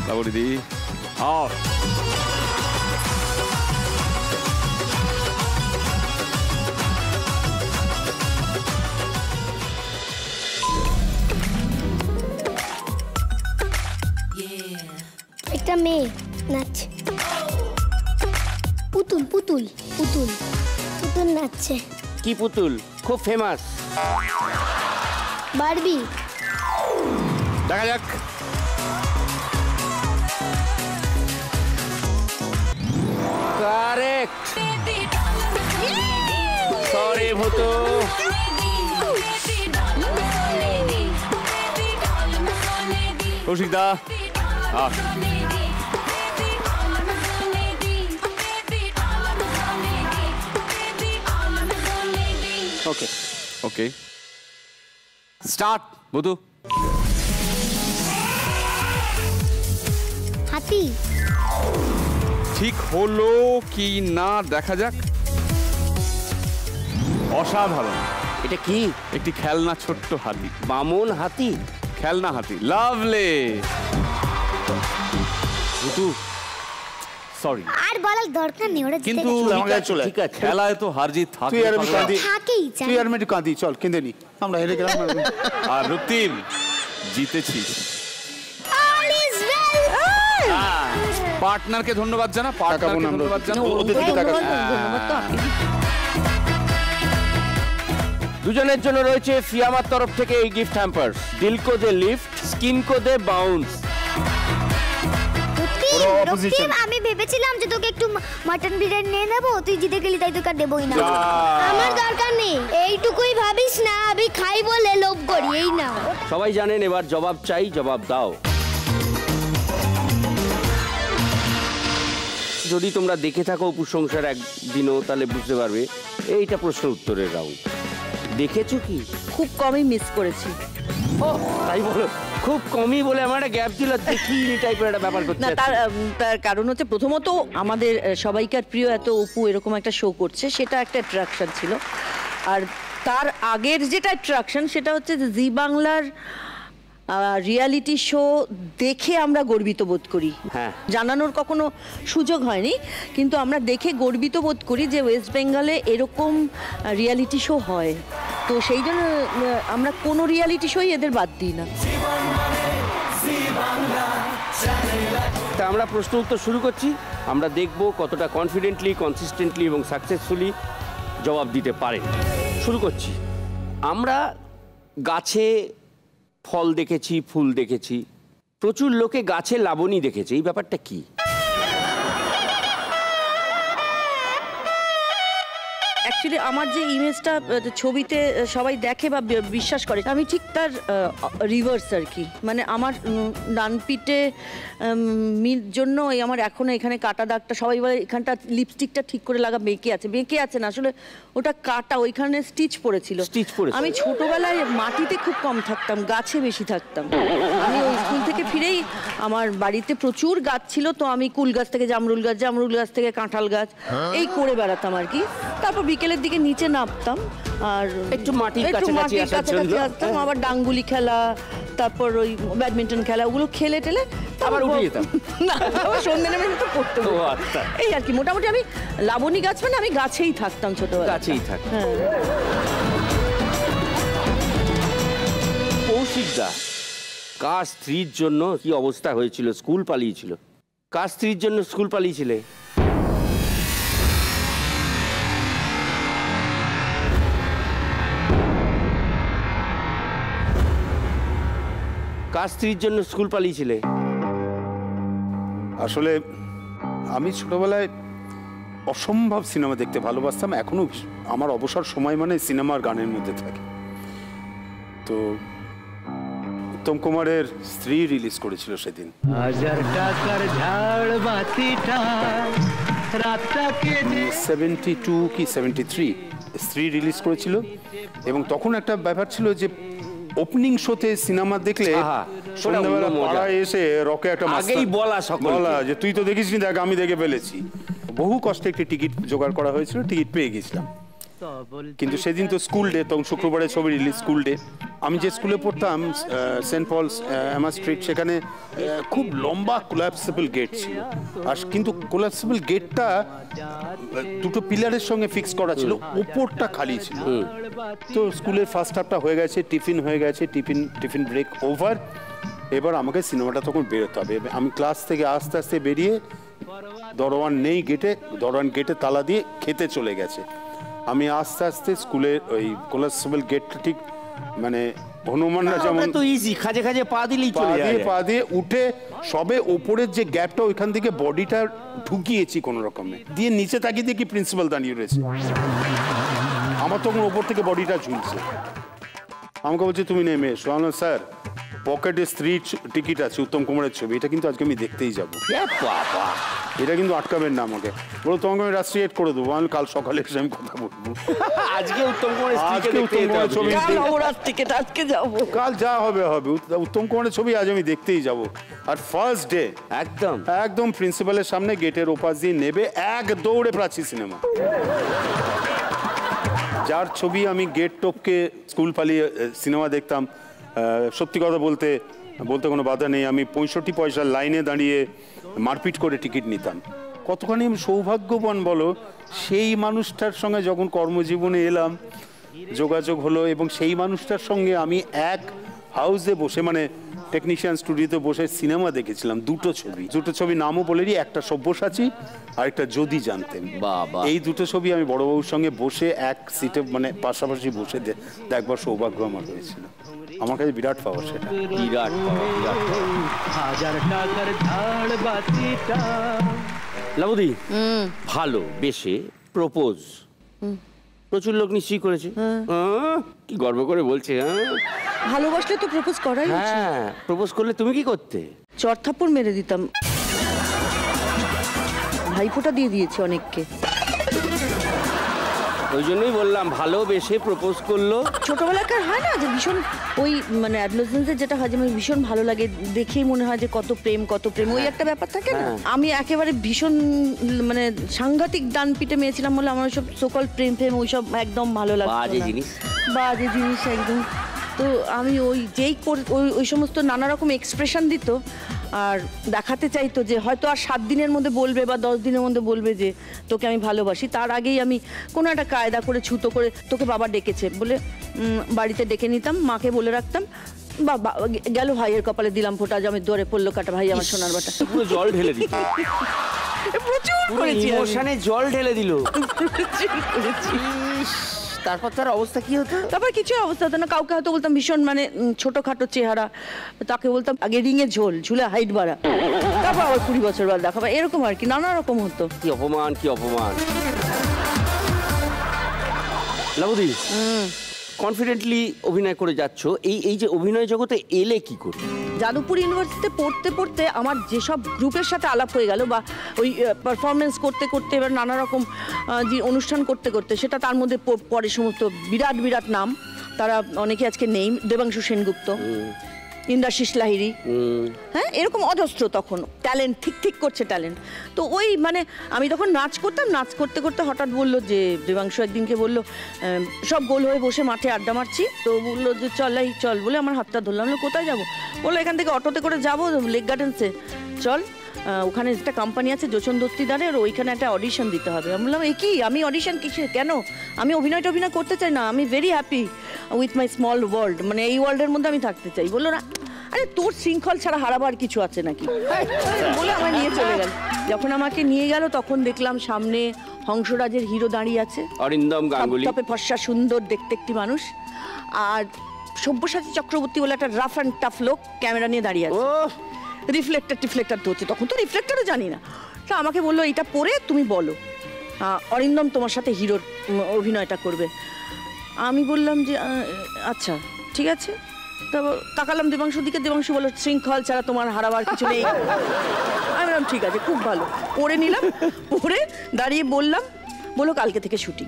লাবণী দি অফ। একটা মেয়ে নাচছে। পুতুল পুতুল পুতুল পুতুল নাচছে। কি পুতুল? খুব ফেমাস। বারবি। দেখা যাক। কারেক্ট। সরি ভূতু। কৌশিক দা ওকে ওকে স্টার্ট। বধু হাতি। ঠিক হলো কি না দেখা যাক। অসাধারণ। এটা কি? একটি খেলনা ছোট্ট হাতি। বামন হাতি? খেলনা হাতি। লাভলি। বধু সরি। আর বলার দরকার নেই, ওরা জিতে কিন্তু গেছে। আমাকে চলে ঠিক আছে। খেলায় তো হার জিত থাকে। তুই আর আমি কাঁদি। থাকেই জানি। তুই আর আমি একটু কাঁদি, চল কেঁদে নি। আমরা হেরে গেলাম। আর রক্তিম জিতেছিস। All is well. পার্টনারকে ধন্যবাদ জানা। পার্টনারকে ধন্যবাদ জানা। ওদের দিকে তাকাস। ধন্যবাদ তো আপনি। দুজনের জন্য রয়েছে ফিয়ামার তরফ থেকে এই গিফট হ্যাম্পার্স। দিল কো দে লিফট, স্কিন কো দে বাউন্স। ওরা opposition। রক্তিম, আমি ভেবেছিলাম যে তোকে একটু মাটন বিরিয়ানি নিয়ে নেবো, তুই জিতে গেলি তাই তোকে আর দেবোই না। আমার দরকার নেই, এইটুকুই ভাবিস না আমি খাই বলে লোভ করি, এই না। সবাই জানেন এবার জবাব চাই, জবাব দাও। যদি তোমরা দেখে থাকো প্রশংসার একদিনও তাহলে বুঝতে পারবে এইটা প্রশ্ন উত্তরের রাউন্ড। দেখেছো কি? খুব কমই মিস করেছি। ও তাই বলো, খুব কমই বলে আমার একটা গ্যাপ দিল, দেখি টাইপের একটা ব্যাপার করতে না, তার কারণ হচ্ছে প্রথমত আমাদের সবাইকার প্রিয় এত অপু এরকম একটা শো করছে, সেটা একটা অ্যাট্রাকশন ছিল। আর তার আগের যেটা অ্যাট্রাকশন সেটা হচ্ছে যে জি বাংলার রিয়ালিটি শো দেখে আমরা গর্বিত বোধ করি। হ্যাঁ। জানানোর কখনো সুযোগ হয়নি, কিন্তু আমরা দেখে গর্বিত বোধ করি যে ওয়েস্ট বেঙ্গলে এরকম রিয়ালিটি শো হয়। তো সেই জন্য আমরা কোনো রিয়ালিটি শোই এদের বাদ দিই না। তা আমরা প্রশ্ন উত্তর শুরু করছি। আমরা দেখব কতটা কনফিডেন্টলি, কনসিস্টেন্টলি এবং সাকসেসফুলি জবাব দিতে পারে। শুরু করছি। আমরা গাছে ফল দেখেছি, ফুল দেখেছি, প্রচুর লোকে গাছে লাবণী দেখেছে, এই ব্যাপারটা কি? অ্যাকচুয়ালি আমার যে ইমেজটা ছবিতে সবাই দেখে বা বিশ্বাস করে, আমি ঠিক তার রিভার্স আর কি। মানে আমার ডান পিঠে জন্য আমার এখনো এখানে কাটা দাগটা, সবাই বলে এখানটা লিপস্টিকটা ঠিক করে লাগা বেঁকে আছে। বেঁকে আছে না, আসলে ওটা কাটা, ওইখানে স্টিচ পড়েছিল। স্টিচ পড়েছে। আমি ছোটবেলায় মাটিতে খুব কম থাকতাম, গাছে বেশি থাকতাম। আমি ওই স্কুল থেকে ফিরেই আমার বাড়িতে প্রচুর গাছ ছিল, তো আমি কুল গাছ থেকে জামরুল গাছ, জামরুল গাছ থেকে কাঁঠাল গাছ, এই করে বেড়াতাম আর কি। তারপর বিকেলের দিকে নিচে নামতাম আর একটু মাটির কাছাকাছি আসতাম, আবার ডাঙ্গুলি খেলা, তারপর ওই ব্যাডমিন্টন খেলা, ওগুলো খেলে টেলে আবার উঠে যেতাম। না, আবার সন্ধ্যে নেমে তো পড়তে ও আচ্ছা। এই আর কি। মোটামুটি আমি লাবণী গাছ মানে আমি গাছেই থাকতাম ছোটবেলা। গাছেই থাক। হ্যাঁ। কৌশিক দা, কার স্ত্রীর জন্য কি অবস্থা হয়েছিল? স্কুল পালিয়েছিল। কার স্ত্রীর জন্য স্কুল পালিয়েছিলে? কার স্ত্রীর জন্য স্কুল পালিয়েছিলে? আসলে আমি ছোটবেলায় অসম্ভব সিনেমা দেখতে ভালোবাসতাম, এখনো আমার অবসর সময় মানে সিনেমার গানের মধ্যে থাকে। তো উত্তম কুমারের স্ত্রী রিলিজ করেছিল সেদিন। 72 কি 73 স্ত্রী রিলিজ করেছিল, এবং তখন একটা ব্যাপার ছিল যে ওপেনিং শোতে সিনেমা দেখলে সন্ধ্যাবেলা পাড়ায় এসে রকে একটা আগেই বলা সকলকে। বলা যে তুই তো দেখিসনি, দেখ আমি দেখে ফেলেছি। বহু কষ্টে একটি টিকিট জোগাড় করা হয়েছিল, টিকিট পেয়ে গেছিলাম। কিন্তু সেদিন তো স্কুল ডে, তখন শুক্রবারে ছবি রিলিজ, স্কুল ডে। আমি যে স্কুলে পড়তাম সেন্ট পলস এমা স্ট্রিট, সেখানে খুব লম্বা কোলাপসেবল গেট ছিল। আর কিন্তু কোলাপসেবল গেটটা দুটো পিলারের সঙ্গে ফিক্স করা ছিল, ওপরটা খালি ছিল। তো স্কুলের ফার্স্ট হাফটা হয়ে গেছে, টিফিন হয়ে গেছে, টিফিন ব্রেক ওভার। এবার আমাকে সিনেমাটা তখন বেরোতে হবে। আমি ক্লাস থেকে আস্তে আস্তে বেরিয়ে, দরওয়ান নেই গেটে, দরওয়ান গেটে তালা দিয়ে খেতে চলে গেছে। আমি আস্তে আস্তে স্কুলের ওই কোলাপসেবল গেটটা ঠিক মানে হনুমানরা যেমন তো ইজি, খাজে খাজে পা দিলেই চলে যায়, পা দিয়ে উঠে সবে ওপরের যে গ্যাপটা ওইখান থেকে বডিটা ঢুকিয়েছি কোনো রকমে, দিয়ে নিচে তাকিয়ে দেখি প্রিন্সিপাল দাঁড়িয়ে রয়েছে। আমার তখন ওপর থেকে বডিটা ঝুলছে। আমাকে বলছে তুমি নেমে এসো। আমি বললাম স্যার পকেটে স্ত্রী টিকিট আছে, উত্তম কুমারের ছবি, এটা কিন্তু আজকে আমি দেখতেই যাবো, এটা কিন্তু আটকাবেন না আমাকে। বলো তোমাকে আমি রাস্ট্রিয়েট করে দেবো। আমি কাল সকালে এসে আমি কথা বলবো। আজকে উত্তম কুমারের ছবি আজকে যাবো, কাল যা হবে হবে। উত্তম কুমারের ছবি আজ আমি দেখতেই যাব। আর ফার্স্ট ডে একদম প্রিন্সিপালের সামনে গেটের ওপাশ দিয়ে নেবে এক দৌড়ে প্রাচী সিনেমা, যার ছবি আমি গেট টপকে স্কুল পালিয়ে সিনেমা দেখতাম। সত্যি কথা বলতে কোনো বাধা নেই, আমি 65 পয়সার লাইনে দাঁড়িয়ে মারপিট করে টিকিট নিতাম। কতখানি আমি সৌভাগ্যবান বলো, সেই মানুষটার সঙ্গে যখন কর্মজীবনে এলাম যোগাযোগ হলো, এবং সেই মানুষটার সঙ্গে আমি এক হাউসে বসে মানে টেকনিশিয়ান স্টুডিওতে বসে সিনেমা দেখেছিলাম। দুটো ছবি নামও বলে দিই, একটা সব্যসাচী আর একটা যদি জানতেন। এই দুটো ছবি আমি বড়বাবুর সঙ্গে বসে এক সিটে মানে পাশাপাশি বসে দেখবার সৌভাগ্য আমার হয়েছিল। আমার কাছে বিরাট পাওয়া সেটা, বিরাট লাবুদি ভালো বেশে প্রপোজ প্রচুর লোক নিশ্চয়ই করেছে, কি গর্ব করে বলছে। ভালোবাসলে তো প্রপোজ করাই উচিত। হ্যাঁ, প্রপোজ করলে তুমি কি করতে? চড়থাপ্পড় মেরে দিতাম, ভাইফোঁটা দিয়ে দিয়েছি অনেককে। ওই জন্যই বললাম ভালোবেসে প্রপোজ করলো। ছোটবেলাকার হয় না যে ভীষণ ওই মানে অ্যাডোলেসেন্সের যেটা হয়, যে আমার ভীষণ ভালো লাগে, দেখেই মনে হয় যে কত প্রেম ওই একটা ব্যাপার থাকে না। আমি একেবারে ভীষণ মানে সাংঘাতিক ডান পিটে মেয়েছিলাম বলে আমার সব সকল প্রেম ওইসব একদম ভালো লাগে, বাজে জিনিস একদম। তো আমি ওই যেই ওই সমস্ত নানা রকম এক্সপ্রেশন দিত আর দেখাতে চাইতো যে হয়তো আর 7 দিনের মধ্যে বলবে বা 10 দিনের মধ্যে বলবে যে তোকে আমি ভালোবাসি, তার আগেই আমি কোনো একটা কায়দা করে ছুতো করে তোকে বাবা ডেকেছে বলে বাড়িতে ডেকে নিতাম, মাকে বলে রাখতাম, বাবা গেল ভাইয়ের কপালে দিলাম ফোঁটা, আমি দৌড়ে পড়লো কাটা ভাই আমার সোনার বাটা। পুরো জল ঢেলে দিল, প্রচুর করেছি, ইমোশনে জল ঢেলে দিল। তারপর তার অবস্থা কি হতো? তারপর কিছু অবস্থা হতো না। কাউকে হয়তো বলতাম ভীষণ মানে ছোটখাটো চেহারা, তাকে বলতাম আগে রিঙে ঝুলে হাইট বাড়া, তারপর আবার 20 বছর বাদ দেখাবো, এরকম আর কি নানা রকম হতো। কি অপমান, কি অপমান। লাবুদি কনফিডেন্টলি অভিনয় করে যাচ্ছ, এই যে অভিনয় জগতে এলে কি করে? যাদবপুর ইউনিভার্সিটিতে পড়তে আমার যেসব গ্রুপের সাথে আলাপ হয়ে গেল বা ওই পারফরমেন্স করতে এবার নানা রকম যে অনুষ্ঠান করতে সেটা তার মধ্যে পরে সমস্ত বিরাট নাম, তারা অনেকে আজকে নেই, দেবাংশু সেনগুপ্ত, ইন্দ্রাশিস লাহিড়ী, হ্যাঁ এরকম অজস্র তখন ট্যালেন্ট ঠিক করছে ট্যালেন্ট। তো ওই মানে আমি তখন নাচ করতে হঠাৎ বললো যে দেবাংশু একদিনকে বললো সব গোল হয়ে বসে মাঠে আড্ডা মারছি, তো বললো যে চল বলে আমার হাতটা ধরলাম, কোথায় যাবো? বললো এখান থেকে অটোতে করে যাবো লেক গার্ডেন্সে, চল ওখানে একটা কোম্পানি আছে যোচন দত্তিদারের, ওইখানে একটা অডিশন দিতে হবে। আমি বললাম কি আমি অডিশন কিসের, কেন? আমি অভিনয় করতে চাই না, আমি very happy with my small world, মানে এই ওয়ার্ল্ডের মধ্যে আমি থাকতে চাই। বললো না, আরে তোর শৃঙ্খল ছাড়া হারাবার কিছু আছে নাকি, বলে আমার নিয়ে চলে গেল। যখন আমাকে নিয়ে গেল তখন দেখলাম সামনে হংসরাজের হিরো দাঁড়িয়ে আছে, অরিন্দম গাঙ্গুলি, তবে ফর্সা সুন্দর দেখতে একটি মানুষ, আর সব্যসাচী চক্রবর্তী বলে একটা রাফ অ্যান্ড টাফ লোক ক্যামেরা নিয়ে দাঁড়িয়ে আছে, রিফ্লেক্টার ধরছে, তখন তো রিফ্লেক্টারও জানি না। তা আমাকে বললো এটা পরে তুমি বলো অরিন্দম তোমার সাথে হিরোর অভিনয়টা করবে। আমি বললাম যে আচ্ছা ঠিক আছে। তারপর তাকালাম দেবাংশুর দিকে, দেবাংশু বললো শৃঙ্খল ছাড়া তোমার হারাবার কিছু নেই। আমি বললাম ঠিক আছে, খুব ভালো, পড়ে নিলাম, পড়ে দাঁড়িয়ে বললো কালকে থেকে শুটিং।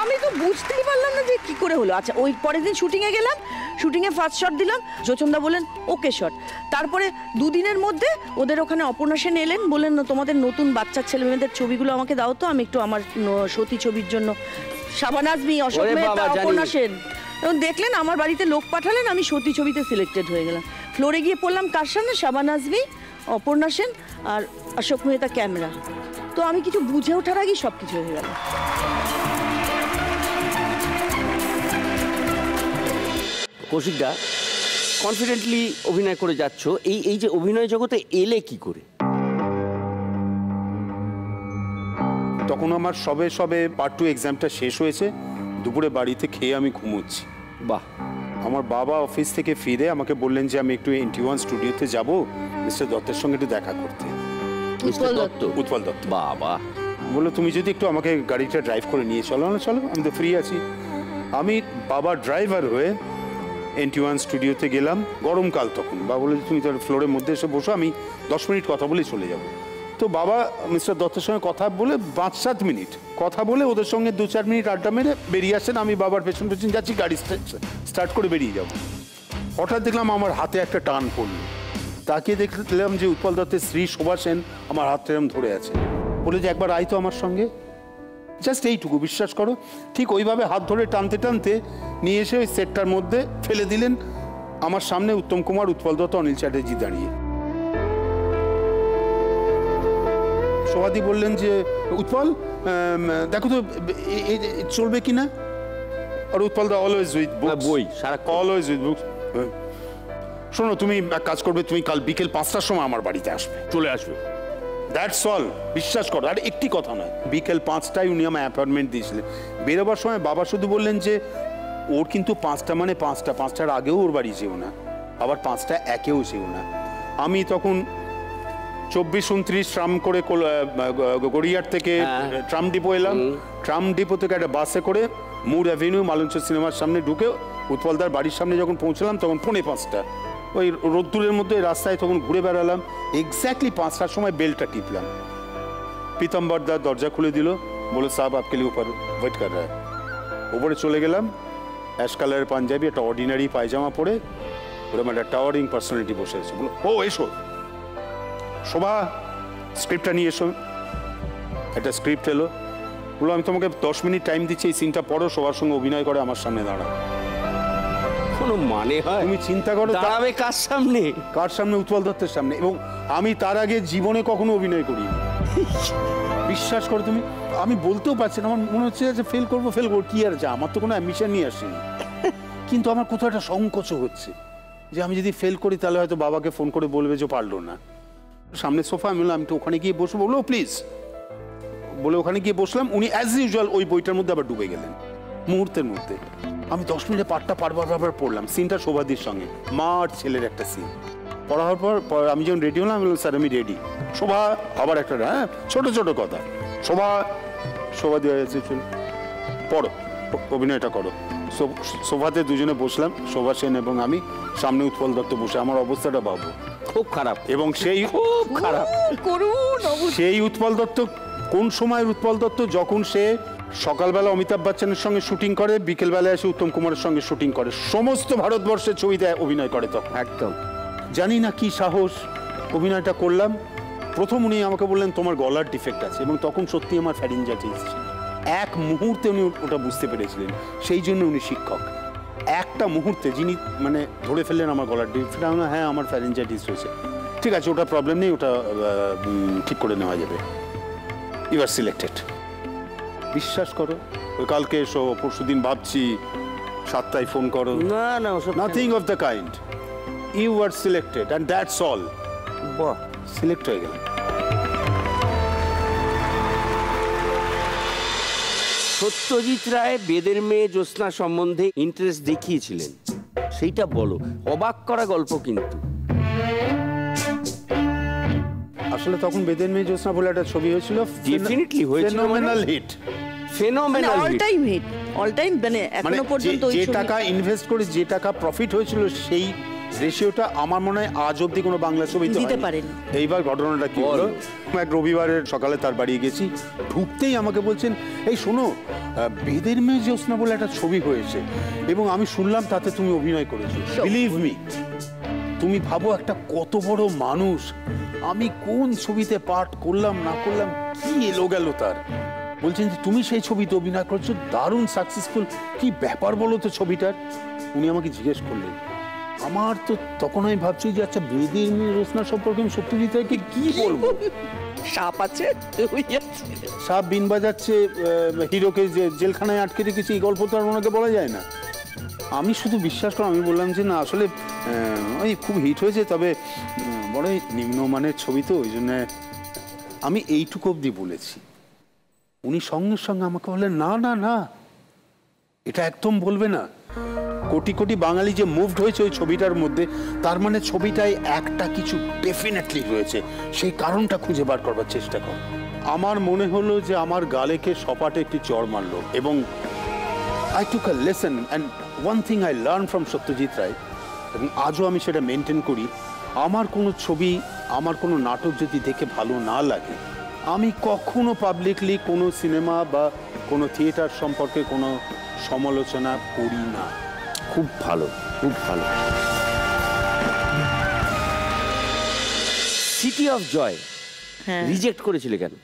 আমি তো বুঝতেই পারলাম না যে কি করে হলো। আচ্ছা ওই পরের দিন শুটিংয়ে গেলাম, শুটিংয়ে ফার্স্ট শট দিলাম, যোচনদা বললেন ওকে শট। তারপরে দুদিনের মধ্যে ওদের ওখানে অপর্ণা সেন এলেন, বললেন তোমাদের নতুন বাচ্চা ছেলে মেয়েদের ছবিগুলো আমাকে দাও তো, আমি একটু আমার সতী ছবির জন্য। শাবানা আজমি, অশোক মেহতা, অপর্ণা সেন এবং দেখলেন আমার বাড়িতে লোক পাঠালেন, আমি সতী ছবিতে সিলেক্টেড হয়ে গেলাম। ফ্লোরে গিয়ে পড়লাম কার সামনে? শাবানা আজমি, অপর্ণা সেন আর অশোক মেহতা ক্যামেরা। তো আমি কিছু বুঝে ওঠার আগেই সব কিছু হয়ে গেল। কৌশিকদা, কনফিডেন্টলি অভিনয় করে যাচ্ছ, এই যে অভিনয় জগতে এলে কি করে? তখন আমার সবে সবে পার্ট 2 এক্সামটা শেষ হয়েছে, দুপুরে বাড়িতে খেয়ে আমি ঘুমোচ্ছি। বাহ। আমার বাবা অফিস থেকে ফিরে আমাকে বললেন যে আমি একটু NT1 স্টুডিওতে যাব, মিস্টার দত্তের সঙ্গে একটু দেখা করতে। উৎপল দত্ত? উৎপল দত্ত। বাবা। বললো তুমি যদি একটু আমাকে গাড়িটা ড্রাইভ করে নিয়ে চলো। না চলো, আমি তো ফ্রি আছি। আমি বাবার ড্রাইভার হয়ে NT1 স্টুডিওতে গেলাম। গরমকাল তখন। বাবা বলে তুমি তার ফ্লোরের মধ্যে এসে বসো, আমি 10 মিনিট কথা বলেই চলে যাব। তো বাবা মিস্টার দত্তের সঙ্গে কথা বলে 5-7 মিনিট কথা বলে ওদের সঙ্গে 2-4 মিনিট আড্ডা মেরে বেরিয়ে আসেন। আমি বাবার পেছন পেছন যাচ্ছি, গাড়ি স্টার্ট করে বেরিয়ে যাব। হঠাৎ দেখলাম আমার হাতে একটা টান পড়ল। তাকিয়ে দেখলাম যে উৎপল দত্তের স্ত্রী শোভা সেন আমার হাতটা এরম ধরে আছে। বলে যে একবার আয় তো আমার সঙ্গে। জাস্ট এইটুকু, বিশ্বাস করো। ঠিক ওইভাবে হাত ধরে টানতে টানতে নিয়ে এসে ওই সেটটার মধ্যে ফেলে দিলেন। আমার সামনে উত্তম কুমার, উৎপল দত্ত, অনিল চ্যাটার্জি দাঁড়িয়ে। শোভাদি বললেন যে উৎপল দেখো তো চলবে কিনা। আর উৎপল দা অলওয়েজ উইথ বই, সারা অলওয়েজ উইথ বুকস। শোনো, তুমি এক কাজ করবে, তুমি কাল বিকেল 5টার সময় আমার বাড়িতে আসবে, চলে আসবে। দ্যাটস অল, বিশ্বাস করো। আর একটি কথা নয়, বিকেল 5টায় উনি আমার অ্যাপয়েন্টমেন্ট দিয়েছিলেন। বেরোবার সময় বাবা শুধু বললেন যে ওর কিন্তু 5টা মানে 5টা, 5টার আগেও ওর বাড়ি যেও না, আবার 5টা একেও যেও না। আমি তখন 24-29 ট্রাম করে গড়িয়ার থেকে ট্রাম ডিপো এলাম। ট্রাম ডিপো থেকে একটা বাসে করে মুর অ্যাভিনিউ মালঞ্চ সিনেমার সামনে ঢুকে উৎপলদার বাড়ির সামনে যখন পৌঁছলাম তখন 4:45। ওই রোদ্দুরের মধ্যে রাস্তায় তখন ঘুরে বেড়ালাম। এক্স্যাক্টলি 5টার সময় বেলটা টিপলাম। পীতাম্বর দা দরজা খুলে দিল, বলে সাহেব আপকে লিয়ে উপর ওয়েট কর রহা হ্যায়। উপরে চলে গেলাম। অ্যাশ কালারের পাঞ্জাবি, একটা অর্ডিনারি পায়জামা পরে ওরকম একটা টাওয়ারিং পার্সোনালিটি বসে আছে। বলো ও এসো শোভা, স্ক্রিপ্টটা নিয়ে এসো। একটা স্ক্রিপ্ট এলো। বলো আমি তোমাকে 10 মিনিট টাইম দিচ্ছি, এই সিনটা পড়ো, সবার সঙ্গে অভিনয় করে আমার সামনে দাঁড়াও। কোনো মানে হয়? তুমি চিন্তা করো, দাঁড়াবে কার সামনে? কার সামনে? উৎপল দত্তের সামনে। এবং আমি তার আগে জীবনে কখনো অভিনয় করিনি। বিশ্বাস করো তুমি, আমি বলতেও পারছি না। আমার মনে হচ্ছে যে ফেল করবো কি আর যা, আমার তো কোনো অ্যাম্বিশন নিয়ে আসেনি। কিন্তু আমার কোথাও একটা সংকোচ হচ্ছে যে আমি যদি ফেল করি তাহলে হয়তো বাবাকে ফোন করে বলবে যে পারলো না। সামনে সোফা, আমি বললাম আমি তো ওখানে গিয়ে বসবো। বললো প্লিজ, বলে ওখানে গিয়ে বসলাম। উনি অ্যাজ ইউজুয়াল ওই বইটার মধ্যে আবার ডুবে গেলেন মুহূর্তের মধ্যে। আমি 10 মিনিটে পাঠটা বারবার পড়লাম। সিনটা শোভাদির সঙ্গে, মা আর ছেলের একটা সিন। পড়া হওয়ার পর আমি যখন রেডি হলাম, আমি বললাম স্যার আমি রেডি। শোভা আবার একটা ছোট ছোট কথা। শোভাদি হয়ে গেছে, চল পড়ো, অভিনয়টা করো। সোফাতে দুজনে বসলাম, শোভা সেন এবং আমি। সামনে উৎপল দত্ত বসে। আমার অবস্থাটা ভাবো, খুব খারাপ। এবং সেই খুব খারাপ সেই উৎপল দত্ত কোন সময়? উৎপল দত্ত যখন সে সকালবেলা অমিতাভ বচ্চনের সঙ্গে শুটিং করে, বিকেলবেলায় এসে উত্তম কুমারের সঙ্গে শুটিং করে, সমস্ত ভারতবর্ষের ছবিতে অভিনয় করে। তখন একদম জানি না কি সাহস অভিনয়টা করলাম। প্রথম উনি আমাকে বললেন তোমার গলার ডিফেক্ট আছে, এবং তখন সত্যি আমার ফ্যারিঞ্জাইটিস ছিল। এক মুহূর্তে উনি ওটা বুঝতে পেরেছিলেন, সেই জন্য উনি শিক্ষক। একটা মুহূর্তে যিনি মানে ধরে ফেললেন আমার গলার ডিফেক্ট। হ্যাঁ আমার ফ্যারিঞ্জাইটিস হয়েছে, ঠিক আছে ওটা প্রবলেম নেই, ওটা ঠিক করে নেওয়া যাবে। You are selected. বিশ্বাস করো, ওই কালকে এসো, পরশু দিন ভাবছি 7টায় ফোন করো। না না, nothing of the kind. You are selected and that's all. বাহ, সিলেক্ট হয়ে গেলাম। সত্যজিৎ রায় বেদের মেয়ে জ্যোৎস্না সম্বন্ধে ইন্টারেস্ট দেখিয়েছিলেন, সেইটা বলো। অবাক করা গল্প কিন্তু। আসলে তখন বেদের মেয়ে জ্যোৎস্না বলে একটা ছবি হয়েছিল, ডেফিনেটলি হয়েছিল, phenomenal hit. Phenomenal all time hit, all time. মানে এখনো পর্যন্ত যে টাকা ইনভেস্ট করে যে টাকা প্রফিট হয়েছিল, রেশিওটা আমার মনে হয় আজ অব্দি কোনো বাংলা ছবিতে দিতে হয়নি। পারেনি। এইবার ঘটনাটা কি হলো, এক রবিবারের সকালে তার বাড়ি গেছি, ঢুকতেই আমাকে বলছেন, এই শোনো বেদের মেয়ে জ্যোৎস্না বলে একটা ছবি হয়েছে এবং আমি শুনলাম তাতে তুমি অভিনয় করেছো। বিলিভ মি, তুমি ভাবো একটা কত বড় মানুষ, আমি কোন ছবিতে পাঠ করলাম না করলাম কি এলো গেল তার। বলছেন যে তুমি সেই ছবিতে অভিনয় করছো, দারুণ সাকসেসফুল, কি ব্যাপার বলো তো ছবিটার। উনি আমাকে জিজ্ঞেস করলেন, আমার তো তখন আমি ভাবছি যে আচ্ছা বেদের মেয়ে জ্যোৎস্না সম্পর্কে আমি সত্যজিৎ রায়কে কি বলবো। সাপ আছে, সাপ বিন বাজাচ্ছে, হিরোকে যে জেলখানায় আটকে রেখেছে, এই গল্প তো আর ওনাকে বলা যায় না। আমি শুধু বিশ্বাস করো, আমি বললাম যে না আসলে ওই খুব হিট হয়েছে, তবে বড়ই নিম্নমানের ছবি তো, ওই জন্য আমি এইটুকু অবধি বলেছি। উনি সঙ্গে সঙ্গে আমাকে বললেন, না না না, এটা একদম বলবে না। কোটি কোটি বাঙালি যে মুভড হয়েছে ওই ছবিটার মধ্যে, তার মানে ছবিটায় একটা কিছু ডেফিনেটলি রয়েছে, সেই কারণটা খুঁজে বার করবার চেষ্টা কর। আমার মনে হলো যে আমার গালেকে সপাটে একটি চড় মারলো এবং I took a lesson, and one thing I learned from Satyajit Ray, এবং আজও আমি সেটা মেনটেন করি, আমার কোনো ছবি, আমার কোনো নাটক যদি দেখে ভালো না লাগে, আমি কখনো পাবলিকলি কোনো সিনেমা বা কোনো থিয়েটার সম্পর্কে কোনো সমালোচনা করি না। খুব ভালো, খুব ভালো। সিটি অফ জয় রিজেক্ট করেছিলে কেন?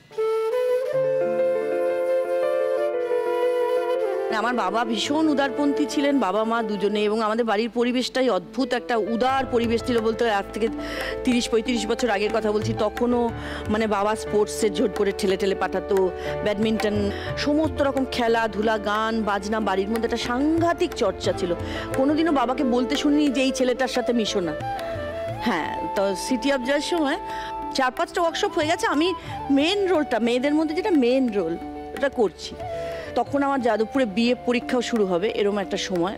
আমার বাবা ভীষণ উদারপন্থী ছিলেন, বাবা মা দুজনে, এবং আমাদের বাড়ির পরিবেশটাই অদ্ভুত একটা উদার পরিবেশ ছিল বলতে। আজ থেকে 30-35 বছর আগের কথা বলছি। তখনও মানে বাবা স্পোর্টসের জোর করে ঠেলে ঠেলে পাঠাতো, ব্যাডমিন্টন, সমস্ত রকম খেলাধুলা, গান বাজনা, বাড়ির মধ্যে একটা সাংঘাতিক চর্চা ছিল। কোনোদিনও বাবাকে বলতে শুনিনি যে এই ছেলেটার সাথে মিশো না। হ্যাঁ, তো সিটি অফ জয়ের সময় 4-5টা ওয়ার্কশপ হয়ে গেছে, আমি মেন রোলটা, মেয়েদের মধ্যে যেটা মেন রোল, ওটা করছি। তখন আমার যাদবপুরে বিএ পরীক্ষাও শুরু হবে, এরকম একটা সময়।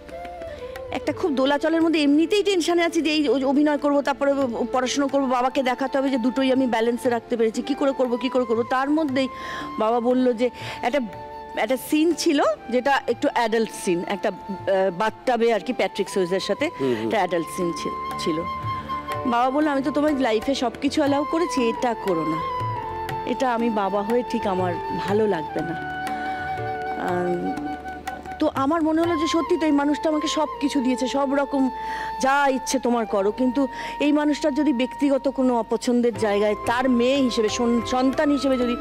একটা খুব দোলাচলের মধ্যে, এমনিতেই টেনশনে আছি যে এই অভিনয় করব, তারপরে পড়াশুনো করব, বাবাকে দেখাতে হবে যে দুটোই আমি ব্যালেন্সে রাখতে পেরেছি, কি করে করব। তার মধ্যেই বাবা বলল যে একটা সিন ছিল যেটা একটু অ্যাডাল্ট সিন, একটা বাথটাবে আর কি, প্যাট্রিক সুইজের সাথে একটা অ্যাডাল্ট সিন ছিল। বাবা বললো, আমি তো তোমার লাইফে সব কিছু অ্যালাউ করেছি, এটা করো না, এটা আমি বাবা হয়ে ঠিক আমার ভালো লাগবে না। তো আমার মনে হলো যে সত্যি তো এই মানুষটা আমাকে সব কিছু দিয়েছে, সব রকম যা ইচ্ছে তোমার করো, কিন্তু এই মানুষটার যদি ব্যক্তিগত কোনো অপছন্দের জায়গায়, তার মেয়ে হিসেবে, সন্তান হিসেবে যদি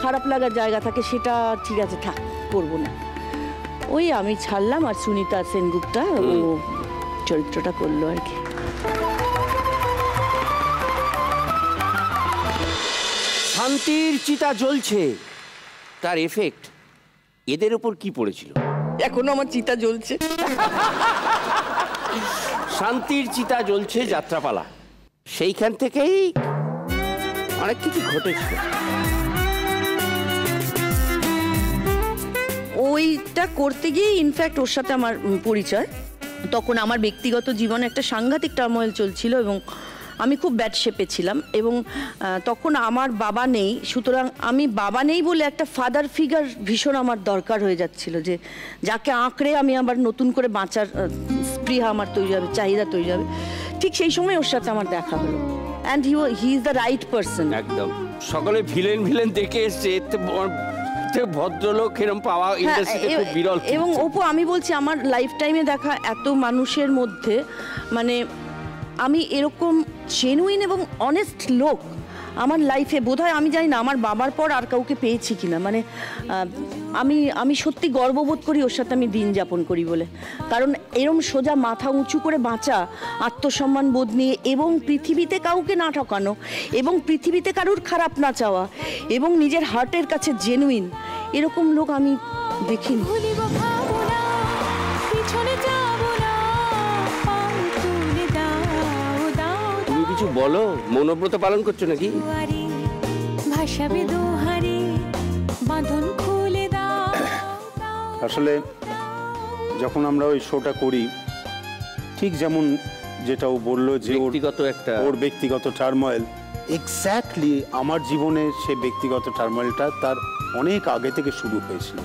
খারাপ লাগার জায়গা থাকে, সেটা ঠিক আছে, থাক, করবো না। ওই আমি ছাড়লাম, আর সুনিতা সেনগুপ্তা ও চরিত্রটা করলো আর কি। শান্তির চিতা জ্বলছে, তার এফেক্ট এদের উপর কি পড়েছিল? এখনো আমার চিতা জ্বলছে। শান্তির চিতা জ্বলছে যাত্রাপালা, সেইখান থেকেই অনেক কিছু ঘটেছিল। ওইটা করতে গিয়ে ইনফ্যাক্ট ওর সাথে আমার পরিচয়। তখন আমার ব্যক্তিগত জীবনে একটা সাংঘাতিক টার্মোয়েল চলছিল এবং আমি খুব ব্যাড শেপে ছিলাম, এবং তখন আমার বাবা নেই, সুতরাং আমি বাবা নেই বলে একটা ফাদার ফিগার ভীষণ আমার দরকার হয়ে যাচ্ছিল, যে যাকে আঁকড়ে আমি আবার নতুন করে বাঁচার স্পৃহা আমার তৈরি হবে, চাহিদা তৈরি হবে। ঠিক সেই সময় ওর সাথে আমার দেখা হলো, and he is the right person. একদম, সকলে ভিলেন দেখে এসছে, ভদ্রলোক এরকম পাওয়া ইন্ডাস্ট্রিতে খুব বিরল। এবং অপু, আমি বলছি আমার লাইফ টাইমে দেখা এত মানুষের মধ্যে, মানে আমি এরকম জেনুইন এবং অনেস্ট লোক আমার লাইফে বোধহয়, আমি জানি না আমার বাবার পর আর কাউকে পেয়েছি কিনা। মানে আমি সত্যি গর্ববোধ করি ওর সাথে আমি দিন যাপন করি বলে, কারণ এরম সোজা মাথা উঁচু করে বাঁচা, আত্মসম্মান বোধ নিয়ে, এবং পৃথিবীতে কাউকে না ঠকানো, এবং পৃথিবীতে কারুর খারাপ না চাওয়া, এবং নিজের হার্টের কাছে জেনুইন, এরকম লোক আমি দেখিনি। তুমি কিছু বলো, মৌনব্রত পালন করছো নাকি? আসলে যখন আমরা ওই শোটা করি, ঠিক যেমন যেটা ও বললো যে ওর ব্যক্তিগত টার্মোয়েল, এক্স্যাক্টলি আমার জীবনে সে ব্যক্তিগত টার্মোয়েলটা তার অনেক আগে থেকে শুরু হয়েছিল।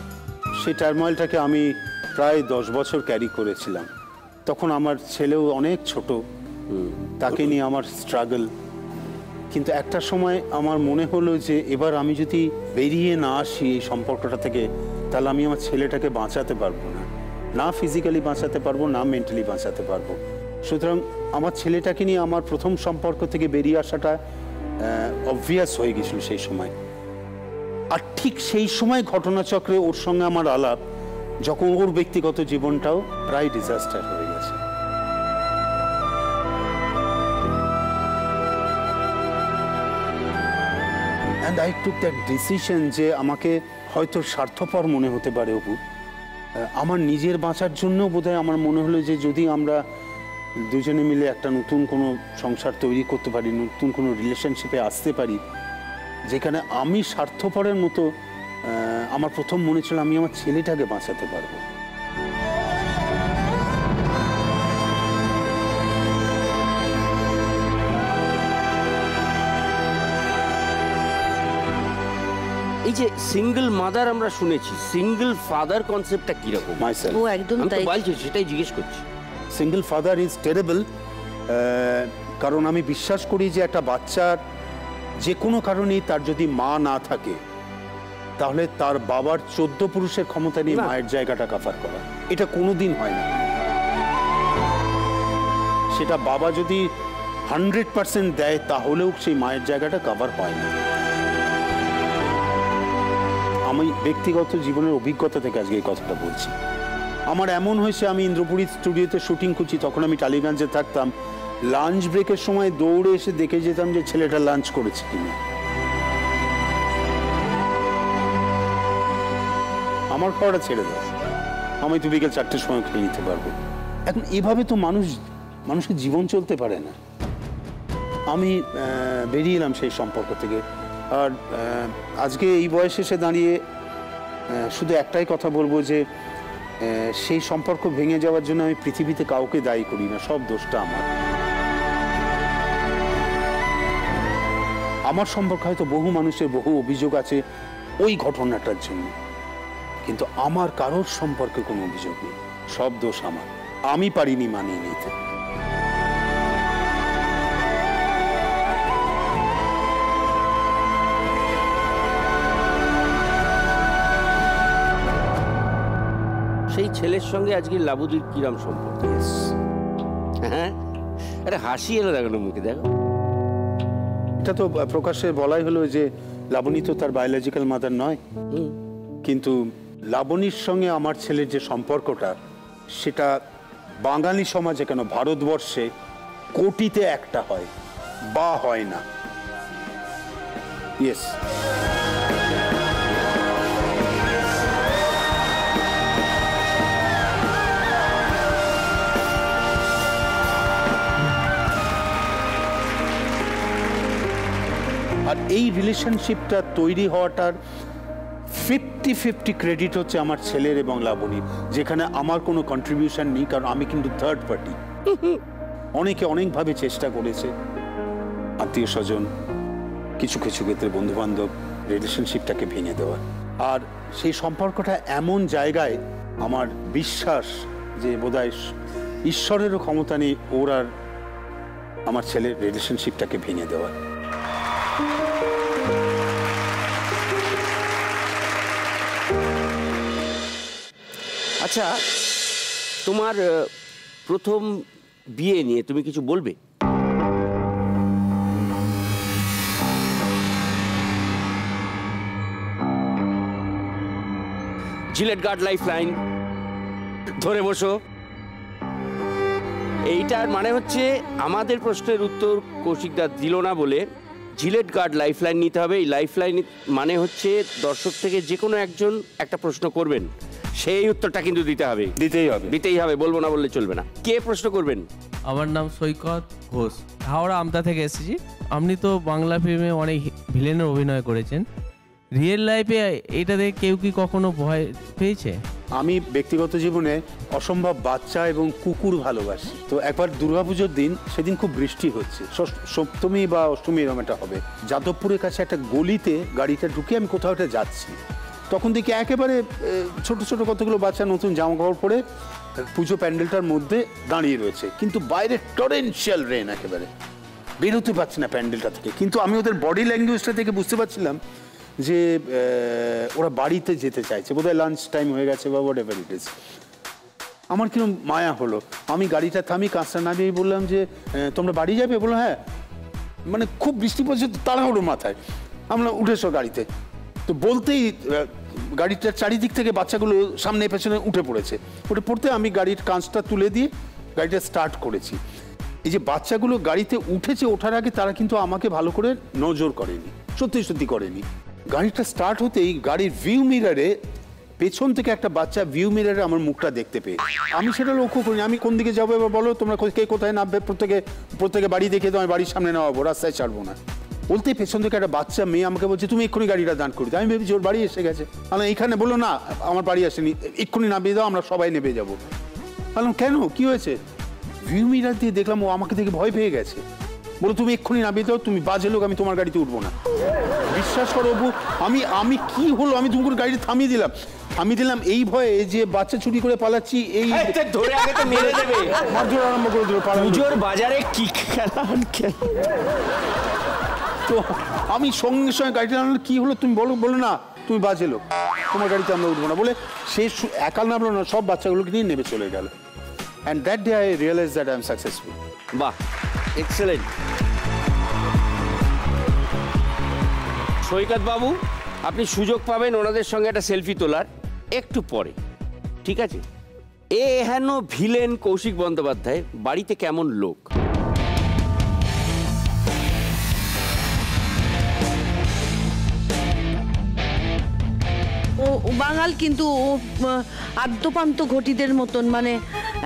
সেই টার্মোয়েলটাকে আমি প্রায় 10 বছর ক্যারি করেছিলাম। তখন আমার ছেলেও অনেক ছোট, তাকে নিয়ে আমার স্ট্রাগল। কিন্তু একটা সময় আমার মনে হলো যে এবার আমি যদি বেরিয়ে না আসি এই সম্পর্কটা থেকে, তাহলে আমি আমার ছেলেটাকে বাঁচাতে পারবো না, না ফিজিক্যালি বাঁচাতে পারবো, না মেন্টালি বাঁচাতে পারবো। সুতরাং আমার ছেলেটাকে নিয়ে আমার প্রথম সম্পর্ক থেকে বেরিয়ে আসাটা অবভিয়াস হয়ে গেছিল সেই সময়। আর ঠিক সেই সময় ঘটনাচক্রে ওর সঙ্গে আমার আলাপ, যখন ওর ব্যক্তিগত জীবনটাও প্রায় ডিজাস্টার হয়ে গেছে। And I took that decision যে আমাকে হয়তো স্বার্থপর মনে হতে পারে অপু, আমার নিজের বাঁচার জন্য বোধহয় আমার মনে হলো যে যদি আমরা দুজনে মিলে একটা নতুন কোনো সংসার তৈরি করতে পারি, নতুন কোনো রিলেশনশিপে আসতে পারি, যেখানে আমি স্বার্থপরের মতো, আমার প্রথম মনে ছিল আমি আমার ছেলেটাকে বাঁচাতে পারবো। এই যে সিঙ্গেল মাদার আমরা শুনেছি, সিঙ্গেল ফাদার কনসেপ্টটা কিরকম? ও একদম আমি তো তাই। বলছি, সেটাই জিজ্ঞেস করছি। সিঙ্গেল ফাদার ইজ টেরেবল, কারণ আমি বিশ্বাস করি যে একটা বাচ্চার যে কোনো কারণেই তার যদি মা না থাকে, তাহলে তার বাবার 14 পুরুষের ক্ষমতা নিয়ে মায়ের জায়গাটা কাভার করা, এটা কোনোদিন হয় না। সেটা বাবা যদি 100% দেয়, তাহলেও সেই মায়ের জায়গাটা কাভার হয় না। আমি ব্যক্তিগত জীবনের অভিজ্ঞতা থেকে আজকে এই কথাটা বলছি। আমার এমন হয়েছে, আমি ইন্দ্রপুরী স্টুডিওতে শুটিং করছি, তখন আমি টালিগঞ্জে থাকতাম। লাঞ্চ ব্রেকের সময় দৌড়ে এসে দেখে যেতাম যে ছেলেটা লাঞ্চ করেছে কিনা। আমার খাওয়াটা ছেড়ে দাও, আমি তো বিকেল 4টের সময় খেয়ে নিতে পারবো। এখন এভাবে তো মানুষকে জীবন চলতে পারে না। আমি বেরিয়ে এলাম সেই সম্পর্ক থেকে। আর আজকে এই বয়সে এসে দাঁড়িয়ে শুধু একটাই কথা বলবো যে সেই সম্পর্ক ভেঙে যাওয়ার জন্য আমি পৃথিবীতে কাউকে দায়ী করি না, সব দোষটা আমার সম্পর্কে হয়তো বহু মানুষের বহু অভিযোগ আছে ওই ঘটনাটার জন্য, কিন্তু আমার কারোর সম্পর্কে কোনো অভিযোগ নেই, সব দোষ আমার, আমি পারিনি মানিয়ে নিতে। সেই ছেলের সঙ্গে আজকে লাবুদির কিরম সম্পর্ক? হ্যাঁ, আরে হাসি এলো দেখো মুখে, দেখো। এটা তো প্রকাশ্যে বলাই হলো যে লাবণী তো তার বায়োলজিক্যাল মাদার নয়, কিন্তু লাবণীর সঙ্গে আমার ছেলের যে সম্পর্কটা, সেটা বাঙালি সমাজে কেন ভারতবর্ষে কোটিতে একটা হয় বা হয় না। ইয়েস, আর এই রিলেশনশিপটা তৈরি হওয়াটার 50-50 ক্রেডিট হচ্ছে আমার ছেলের এবং লাবণীর, যেখানে আমার কোনো কন্ট্রিবিউশন নেই, কারণ আমি কিন্তু থার্ড পার্টি। অনেকে অনেকভাবে চেষ্টা করেছে, আত্মীয় স্বজন, কিছু কিছু ক্ষেত্রে বন্ধু বান্ধব, রিলেশনশিপটাকে ভেঙে দেওয়া। আর সেই সম্পর্কটা এমন জায়গায় আমার বিশ্বাস যে বোধহয় ঈশ্বরেরও ক্ষমতা নেই ওর আর আমার ছেলের রিলেশনশিপটাকে ভেঙে দেওয়া। আচ্ছা, তোমার প্রথম বিয়ে নিয়ে তুমি কিছু বলবে? জিলেট গার্ড লাইফ লাইন ধরে বসো। এইটার মানে হচ্ছে আমাদের প্রশ্নের উত্তর কৌশিকদা দিল না বলে জিলেট গার্ড লাইফ লাইন নিতে হবে। এই লাইফ লাইন মানে হচ্ছে দর্শক থেকে যে কোনো একজন একটা প্রশ্ন করবেন, সেই উত্তরটা কিন্তু দিতেই হবে, বলবো না বললে চলবে না। কে প্রশ্ন করবেন? আমার নাম সৈকত ঘোষ, হাওড়া আমতা থেকে এসেছি। আপনি তো বাংলা ফিল্মে অনেক ভিলেনের অভিনয় করেছেন, রিয়েল লাইফে এটা দেখে কেউ কি কখনো ভয় পেয়েছে? আমি ব্যক্তিগত জীবনে অসম্ভব বাচ্চা এবং কুকুর ভালোবাসি। তো একবার দুর্গাপুজোর দিন, সেদিন খুব বৃষ্টি হচ্ছে, সপ্তমী বা অষ্টমী এরকম একটা হবে, যাদবপুরের কাছে একটা গলিতে গাড়িটা ঢুকে আমি কোথাও একটা যাচ্ছি, তখন দেখি একেবারে ছোট ছোট কতগুলো বাচ্চা নতুন জামা কাপড় পরে পুজো প্যান্ডেলটার মধ্যে দাঁড়িয়ে রয়েছে, কিন্তু বাইরে টরেনশিয়াল রেন, একেবারে বেরোতে পারছি না প্যান্ডেলটা থেকে। কিন্তু আমি ওদের বডি ল্যাঙ্গুয়েজটা থেকে বুঝতে পারছিলাম যে ওরা বাড়িতে যেতে চাইছে, বোধহয় লাঞ্চ টাইম হয়ে গেছে বা হোয়াট এভার ইট ইজ। আমার কিরকম মায়া হলো, আমি গাড়িটা থামি, কাঁচটা নামিয়ে বললাম যে তোমরা বাড়ি যাবে? বললো হ্যাঁ। মানে খুব বৃষ্টি পড়ছে, তাড়াহুড়ো মাথায়, আমরা উঠেছো গাড়িতে। তো বলতেই গাড়িটার চারিদিক থেকে বাচ্চাগুলো সামনে পেছনে উঠে পড়েছে। উঠে পড়তে আমি গাড়ির কাঁচটা তুলে দিয়ে গাড়িটা স্টার্ট করেছি। এই যে বাচ্চাগুলো গাড়িতে উঠেছে, ওঠার আগে তারা কিন্তু আমাকে ভালো করে নজর করেনি, সত্যি সত্যি করেনি। গাড়িটা স্টার্ট হতেই গাড়ির ভিউ মিরারে পেছন থেকে একটা বাচ্চা ভিউ মিরারে আমার মুখটা দেখতে পেয়ে, আমি সেটা লক্ষ্য করিনি। আমি কোন দিকে যাবো এবার বলো তোমরা, কে কোথায় নামবে, প্রত্যেকে বাড়ি দেখে তো আমি বাড়ির সামনে নামাবো, রাস্তায় ছাড়বো না। বলতে পেছন থেকে একটা বাচ্চা মেয়ে আমাকে বলছে তুমি এক্ষুনি গাড়িটা দান করে দাও। আমি ভেবেছি ওর বাড়ি এসে গেছে। আমি এইখানে বললো না আমার বাড়ি আসেনি, এক্ষুনি নামিয়ে দাও, আমরা সবাই নেমে যাবো। বললাম কেন, কি হয়েছে? ভিউ মিরার দিয়ে দেখলাম ও আমাকে দেখে ভয় পেয়ে গেছে। বলো তুমি এক্ষুনি নামিয়ে দাও, তুমি বাজে লোক, আমি তোমার গাড়িতে উঠবো না। বিশ্বাস করো অপু, আমি কি হলো, আমি তুমি গাড়িটা থামিয়ে দিলাম এই ভয়ে যে বাচ্চা চুরি করে পালাচ্ছি, এই ধরে আগে তো মেরে দেবে, মারধর আরম্ভ করে দিল। পুজোর বাজারে কি খেলা। তো আমি সঙ্গে সঙ্গে গাড়িটা নামলো, কি হলো তুমি বলো না তুমি বাজে লোক, তোমার গাড়িতে আমরা উঠবো না বলে সে একা নামলো না, সব বাচ্চাগুলোকে নিয়ে নেমে চলে গেল। And that day I realise that I am successful. বাহ, এক্সেলেন্ট। সৈকত বাবু, আপনি সুযোগ পাবেন ওনাদের সঙ্গে একটা সেলফি তোলার একটু পরে, ঠিক আছে? হেন ভিলেন কৌশিক বন্দ্যোপাধ্যায় বাড়িতে কেমন লোক? ও বাঙাল, কিন্তু ও আদ্যপান্ত ঘটিদের মতন, মানে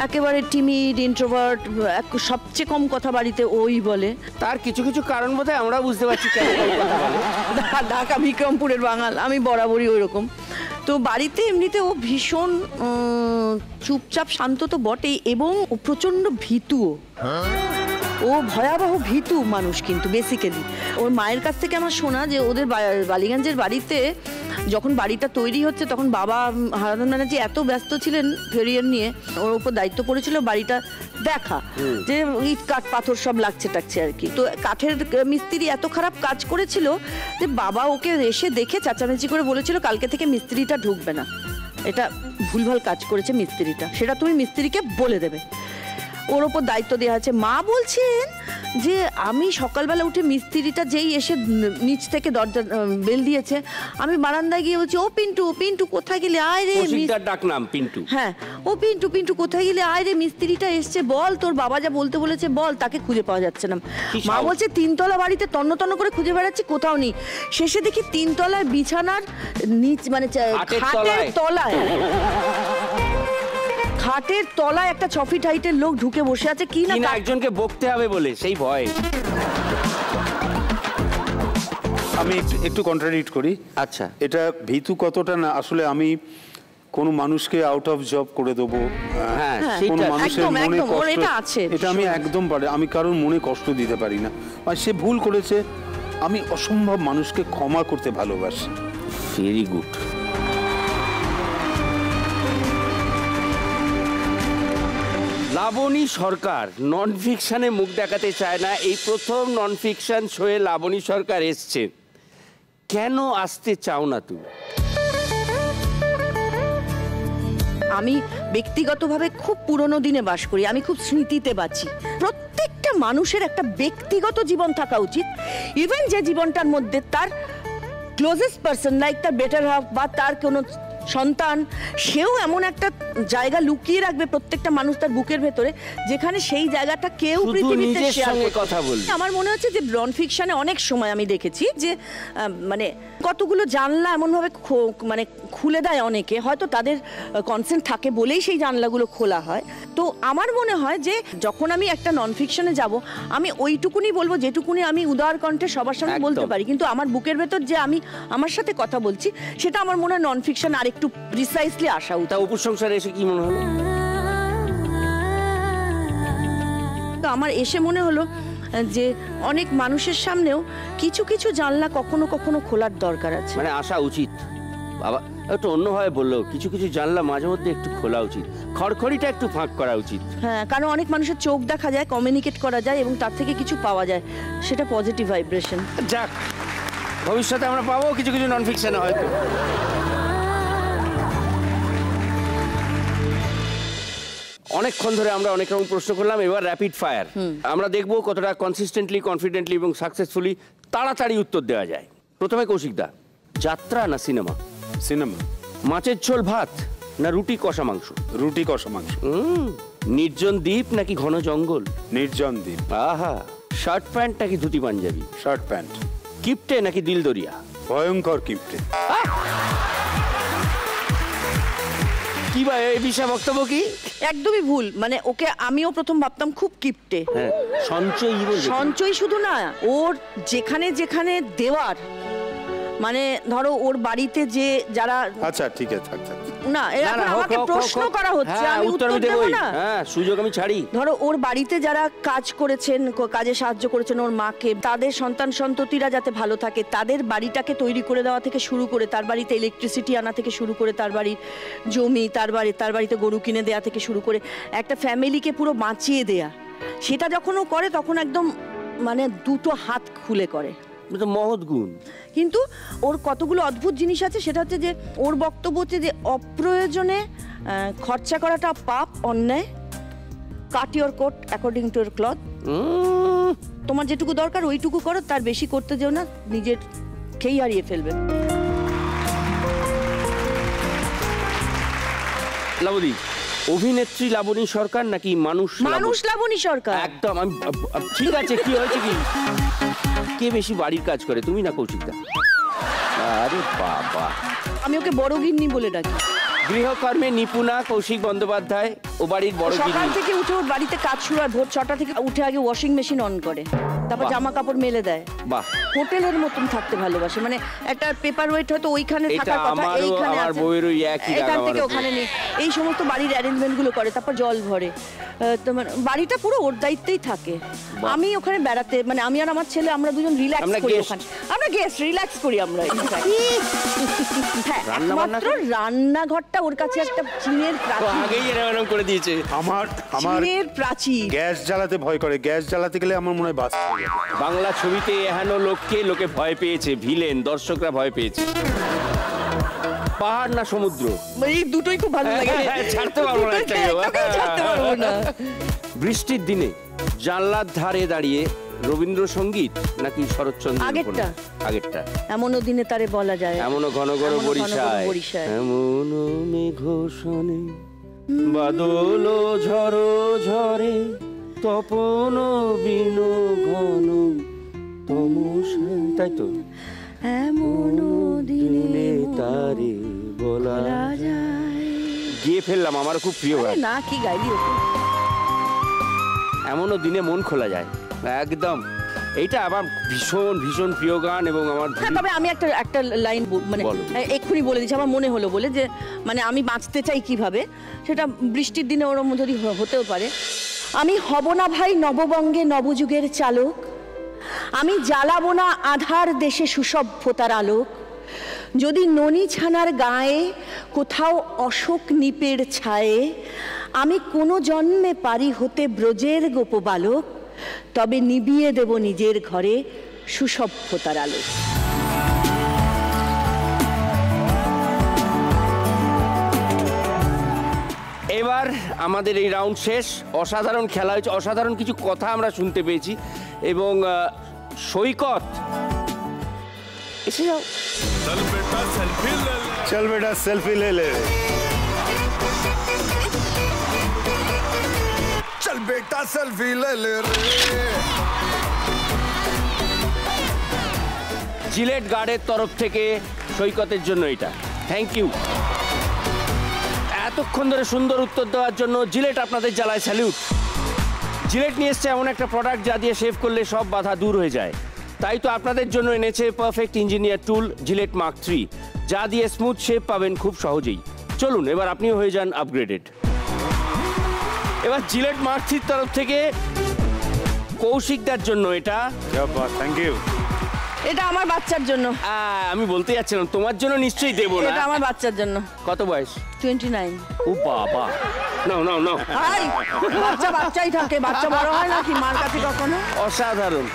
একেবারে টিমিড, ইন্ট্রোভার্ট, সবচেয়ে কম কথা বাড়িতে ওই বলে। তার কিছু কিছু কারণ বোধহয় আমরা বুঝতে পারছি কেন কথা বলে। ঢাকা বিক্রমপুরের বাঙাল, আমি বরাবরই ওই রকম। তো বাড়িতে এমনিতে ও ভীষণ চুপচাপ শান্ত তো বটেই, এবং ও প্রচণ্ড ভীতুও। ও ভয়াবহ ভীতু মানুষ কিন্তু বেসিক্যালি। ওর মায়ের কাছ থেকে আমার শোনা যে ওদের বালিগঞ্জের বাড়িতে যখন বাড়িটা তৈরি হচ্ছে তখন বাবা হারাধন ব্যানার্জি এত ব্যস্ত ছিলেন ক্যারিয়ার নিয়ে, ওর উপর দায়িত্ব পড়েছিল বাড়িটা দেখা, যে ইট কাঠ পাথর সব লাগছে টাকছে আর কি। তো কাঠের মিস্ত্রি এত খারাপ কাজ করেছিল যে বাবা ওকে এসে দেখে চাচামেচি করে বলেছিল কালকে থেকে মিস্ত্রিটা ঢুকবে না, এটা ভুলভাল কাজ করেছে মিস্ত্রিটা, সেটা তুমি মিস্ত্রিকে বলে দেবে। ওর ওপর দায়িত্ব দেওয়া আছে। মা বলছেন যে আমি সকালবেলা উঠে মিস্ত্রিটা যেই এসে নিচ থেকে দরজা বেল দিয়েছে, আমি বারান্দায় গিয়ে বলছি ও পিন্টু, পিন্টু কোথায় গেলে, আয় রে। ডাক নাম পিন্টু। হ্যাঁ, ও পিন্টু, পিন্টু কোথায় গেলে, আয় রে, মিস্ত্রিটা এসছে, বল তোর বাবা যা বলতে বলেছে বল। তাকে খুঁজে পাওয়া যাচ্ছে না। মা বলছে তিনতলা বাড়িতে তন্ন তন্ন করে খুঁজে বেড়াচ্ছি, কোথাও নেই। শেষে দেখি তিনতলার বিছানার নিচ, মানে খাটের তলায়, খাটের তলায় একটা 6 ফিট হাইটের লোক ঢুকে বসে আছে, কি না একজনকে বকতে হবে বলে সেই ভয়। আমি একটু কন্ট্রাডিক্ট করি। আচ্ছা, এটা ভীতু কতটা না, আসলে আমি কোনো মানুষকে আউট অফ জব করে দেবো, কোনো মানুষের মনে কষ্ট, এটা আমি একদম পারি, আমি কারোর মনে কষ্ট দিতে পারি না। আর সে ভুল করেছে, আমি অসম্ভব মানুষকে ক্ষমা করতে ভালোবাসি। Very good. Labani Sarkar non ফিকশনে মুখ দেখাতে চায় না, এই প্রথম নন ফিকশন শোয়ে লাবণী সরকার এসছে। কেন আসতে চাও না তুমি? আমি ব্যক্তিগতভাবে খুব পুরনো দিনে বাস করি, আমি খুব স্মৃতিতে বাঁচি। প্রত্যেকটা মানুষের একটা ব্যক্তিগত জীবন থাকা উচিত, ইভেন যে জীবনটার মধ্যে তার ক্লোজেস্ট পারসন লাইক তার বেটার হাফ বা তার কোনো সন্তান, সেও এমন একটা জায়গা লুকিয়ে রাখবে প্রত্যেকটা মানুষ তার বুকের ভেতরে, যেখানে সেই জায়গাটা কেউ পৃথিবীতে শেয়ার করতে কথা বলবে। আমার মনে হচ্ছে যে নন ফিকশনে অনেক সময় আমি দেখেছি যে মানে কতগুলো জানলা এমনভাবে মানে খুলে দেয় অনেকে, হয়তো তাদের কনসেন্ট থাকে বলেই সেই জানলাগুলো খোলা হয়। তো আমার মনে হয় যে যখন আমি একটা নন ফিকশনে যাব, আমি ওইটুকুনি বলবো যেটুকুনি আমি উদার কণ্ঠে সবার সামনে বলতে পারি, কিন্তু আমার বুকের ভেতর যে আমি আমার সাথে কথা বলছি, সেটা আমার মনে হয় নন ফিকশন আর একটু প্রিসাইসলি আসা উচিত। অপুর সংসারে এসে কি মনে হলো? তো আমার এসে মনে হলো যে অনেক মানুষের সামনেও কিছু কিছু জানলা কখনো কখনো খোলার দরকার আছে, মানে আসা উচিত। বাবা একটু অন্যভাবে বললো, কিছু কিছু জানলা মাঝে মধ্যে একটু খোলা উচিত, খড়খড়িটা একটু ফাঁক করা উচিত। হ্যাঁ, কারণ অনেক মানুষের চোখ দেখা যায়, কমিউনিকেট করা যায় এবং তার থেকে কিছু পাওয়া যায়, সেটা পজিটিভ ভাইব্রেশন। যাক, ভবিষ্যতে আমরা পাবো কিছু কিছু নন ফিকশনে হয়তো। অনেকক্ষণ ধরে আমরা অনেক রকম প্রশ্ন করলাম, এবার র্যাপিড ফায়ার। আমরা দেখবো কতটা কনসিস্টেন্টলি, কনফিডেন্টলি এবং সাকসেসফুলি তাড়াতাড়ি উত্তর দেওয়া যায়। প্রথমে কৌশিকদা, যাত্রা না সিনেমা? সিনেমা। মাছের ঝোল ভাত না রুটি কষা মাংস? রুটি কষা মাংস। নির্জন দ্বীপ নাকি ঘন জঙ্গল? নির্জন দ্বীপ। আহা, শার্ট প্যান্ট নাকি ধুতি পাঞ্জাবি? Shirt pant. কিপটে নাকি দিলদরিয়া? ভয়ঙ্কর কিপটে। কি ভাই এই বিষয়ে বক্তব্য কি? একদমই ভুল, মানে ওকে আমিও প্রথম ভাবতাম খুব কিপটে। হ্যাঁ, সঞ্চয় শুধু না, ওর যেখানে যেখানে দেওয়ার, মানে ধরো ওর বাড়িতে যে যারা, আচ্ছা ঠিক আছে, থাক থাক। না এখন আমাকে প্রশ্ন করা হচ্ছে, আমি উত্তর দেব না। হ্যাঁ, সুযোগ আমি ছাড়ি। ধরো ওর বাড়িতে যারা কাজ করেছেন, কাজে সাহায্য করেছেন ওর মাকে, তাদের সন্তান সন্ততিরা যাতে ভালো থাকে, তাদের বাড়িটাকে তৈরি করে দেওয়া থেকে শুরু করে, তার বাড়িতে ইলেকট্রিসিটি আনা থেকে শুরু করে, তার বাড়ির জমি, তার বাড়িতে গরু কিনে দেওয়া থেকে শুরু করে একটা ফ্যামিলিকে পুরো বাঁচিয়ে দেয়া, সেটা যখন ও করে তখন একদম মানে দুটো হাত খুলে করে। মহৎ গুণ। কিন্তু ওর কতগুলো অদ্ভুত জিনিস আছে, সেটা হচ্ছে যে ওর বক্তব্য হচ্ছে যে অপ্রয়োজনে খরচা করাটা পাপ, অন্যায়। Cut your coat according to your cloth. তোমার যেটুকু দরকার ওইটুকু করো, তার বেশি করতে যেও না, নিজের খেই হারিয়ে ফেলবে। লাবণী, অভিনেত্রী লাবণী সরকার নাকি মানুষ লাবণী সরকার? একদম। আমি ঠিক আছে, কি হয়েছে কি, কে বেশি বাড়ির কাজ করে, তুমি না কৌশিকদা? আরে বাবা, আমি ওকে বড় গিন্নি বলে ডাকি। গৃহকর্মে নিপুণা কৌশিক বন্দ্যোপাধ্যায় ও বাড়ির বড় গিন্নি। সকাল থেকে উঠে ওর বাড়িতে কাজ শুরু হয়, ভোর 6টা থেকে উঠে আগে ওয়াশিং মেশিন অন করে, তারপর জামা কাপড় মেলে দেয়। বাহ, হোটেলের মতন থাকতে ভালোবাসে, মানে একটা পেপার ওয়েট হয়তো ওইখানে থাকার কথা, এইখানে আমার বউয়ের ওই একই এখান থেকে ওখানে নেই, এই সমস্ত বাড়ির অ্যারেঞ্জমেন্ট গুলো করে, তারপর জল ভরে। তোমার বাড়িটা পুরো ওর দায়িত্বেই থাকে। আমি ওখানে বেড়াতে, মানে আমি আর আমার ছেলে আমরা দুজন রিল্যাক্স করি ওখানে, আমরা গেস্ট রিল্যাক্স করি আমরা। হ্যাঁ, একমাত্র রান্নাঘরটা ওর কাছে একটা চীনের প্রাচীর। আগেই এরকম করে দিয়েছে। আমার চীনের প্রাচীর। গ্যাস জ্বালাতে ভয় করে, গ্যাস জ্বালাতে গেলে আমার মনে হয় বাস। বাংলা ছবিতে এহেন লোকে ভয় পেয়েছে, ভিলেন, দর্শকরা ভয় পেয়েছে। পাহাড় না সমুদ্র? এই দুটোই খুব ভালো লাগে, ছাড়তে পারবো না, ছাড়তে পারবো না। বৃষ্টির দিনে জানলার ধারে দাঁড়িয়ে রবীন্দ্রসঙ্গীত নাকি শরৎচন্দ্র? আগেরটা। এমনও দিনে তারে বলা যায়, এমনও ঘন ঘন বরিশায়, এমনও মেঘ শোনে বাদল ঝড় ঝরে, তপন বিন ঘন তমসায়। তাই তো, এমনও দিনে তারে বলা যায়। গিয়ে ফেললাম, আমার খুব প্রিয় গান। না কি গাইলি? এমনও দিনে মন খোলা যায়, একদম। এইটা আমার ভীষণ ভীষণ প্রিয় গান এবং আমার। হ্যাঁ, তবে আমি একটা লাইন মানে এক্ষুনি বলে দিচ্ছি, আমার মনে হলো বলে, যে মানে আমি বাঁচতে চাই কিভাবে, সেটা বৃষ্টির দিনে ওরম যদি হতেও পারে। আমি হব না ভাই নববঙ্গে নবযুগের চালক, আমি জ্বালাবো না আধার দেশে সুসভ্যতার আলোক, যদি ননী ছানার গায়ে কোথাও অশোক নিপের ছায়ে, আমি কোনো জন্মে পারি হতে ব্রজের গোপবালক, তবে নিবিয়ে দেব নিজের ঘরে সুসভ্যতার আলো। এবার আমাদের এই রাউন্ড শেষ। অসাধারণ খেলা হয়েছে, অসাধারণ কিছু কথা আমরা শুনতে পেয়েছি এবং সৈকত এসে যাও। চল বেটা সেলফি লে লে। चल बेटा सेल्फी ले ले रे। জিলেট গার্ডের তরফ থেকে সৈকতের জন্য এটা থ্যাংক ইউ। এতক্ষণ ধরে সুন্দর উত্তর দেওয়ার জন্য জিলেট আপনাদের জ্বালায় স্যালিউট। জিলেট নিয়ে এসছে এমন একটা প্রোডাক্ট যা দিয়ে শেভ করলে সব বাধা দূর হয়ে যায়। তাই তো আপনাদের জন্য এনেছে পারফেক্ট ইঞ্জিনিয়ার টুল জিলেট মার্ক 3, যা দিয়ে স্মুথ শেভ পাবেন খুব সহজেই। চলুন এবার আপনিও হয়ে যান আপগ্রেডেড। এবার জিলেট মার্ক 3 তরফ থেকে কৌশিকদার জন্য এটা থ্যাংক ইউ। এটা আমার বাচ্চার জন্য। আমি বলতে যাচ্ছিলাম তোমার জন্য নিশ্চয়ই দেবো না। এটা আমার বাচ্চার জন্য। কত বয়স? 29। ও বাবা, নাও নাও নাও। বাচ্চা বাচ্চাই থাকে, বাচ্চা বড় হয় নাকি মার কাছে কখনো? অসাধারণ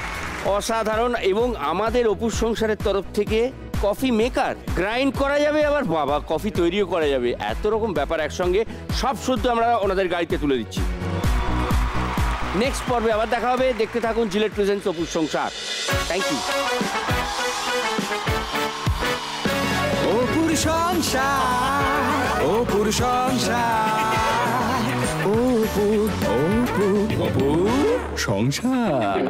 অসাধারণ। এবং আমাদের অপুর সংসারের তরফ থেকে কফি মেকার গ্রাইন্ড করা যাবে, আবার বাবা কফি তৈরিও করা যাবে। এত রকম ব্যাপার একসঙ্গে, সব শুদ্ধ আমরা ওনাদের গাড়িতে তুলে দিচ্ছি। নেক্সট পর্বে আবার দেখা হবে। দেখতে থাকুন জিলেট প্রেজেন্টস অপুর সংসার। Thank you. অপুর সংসার, অপুর সংসার, অপুর সংসার।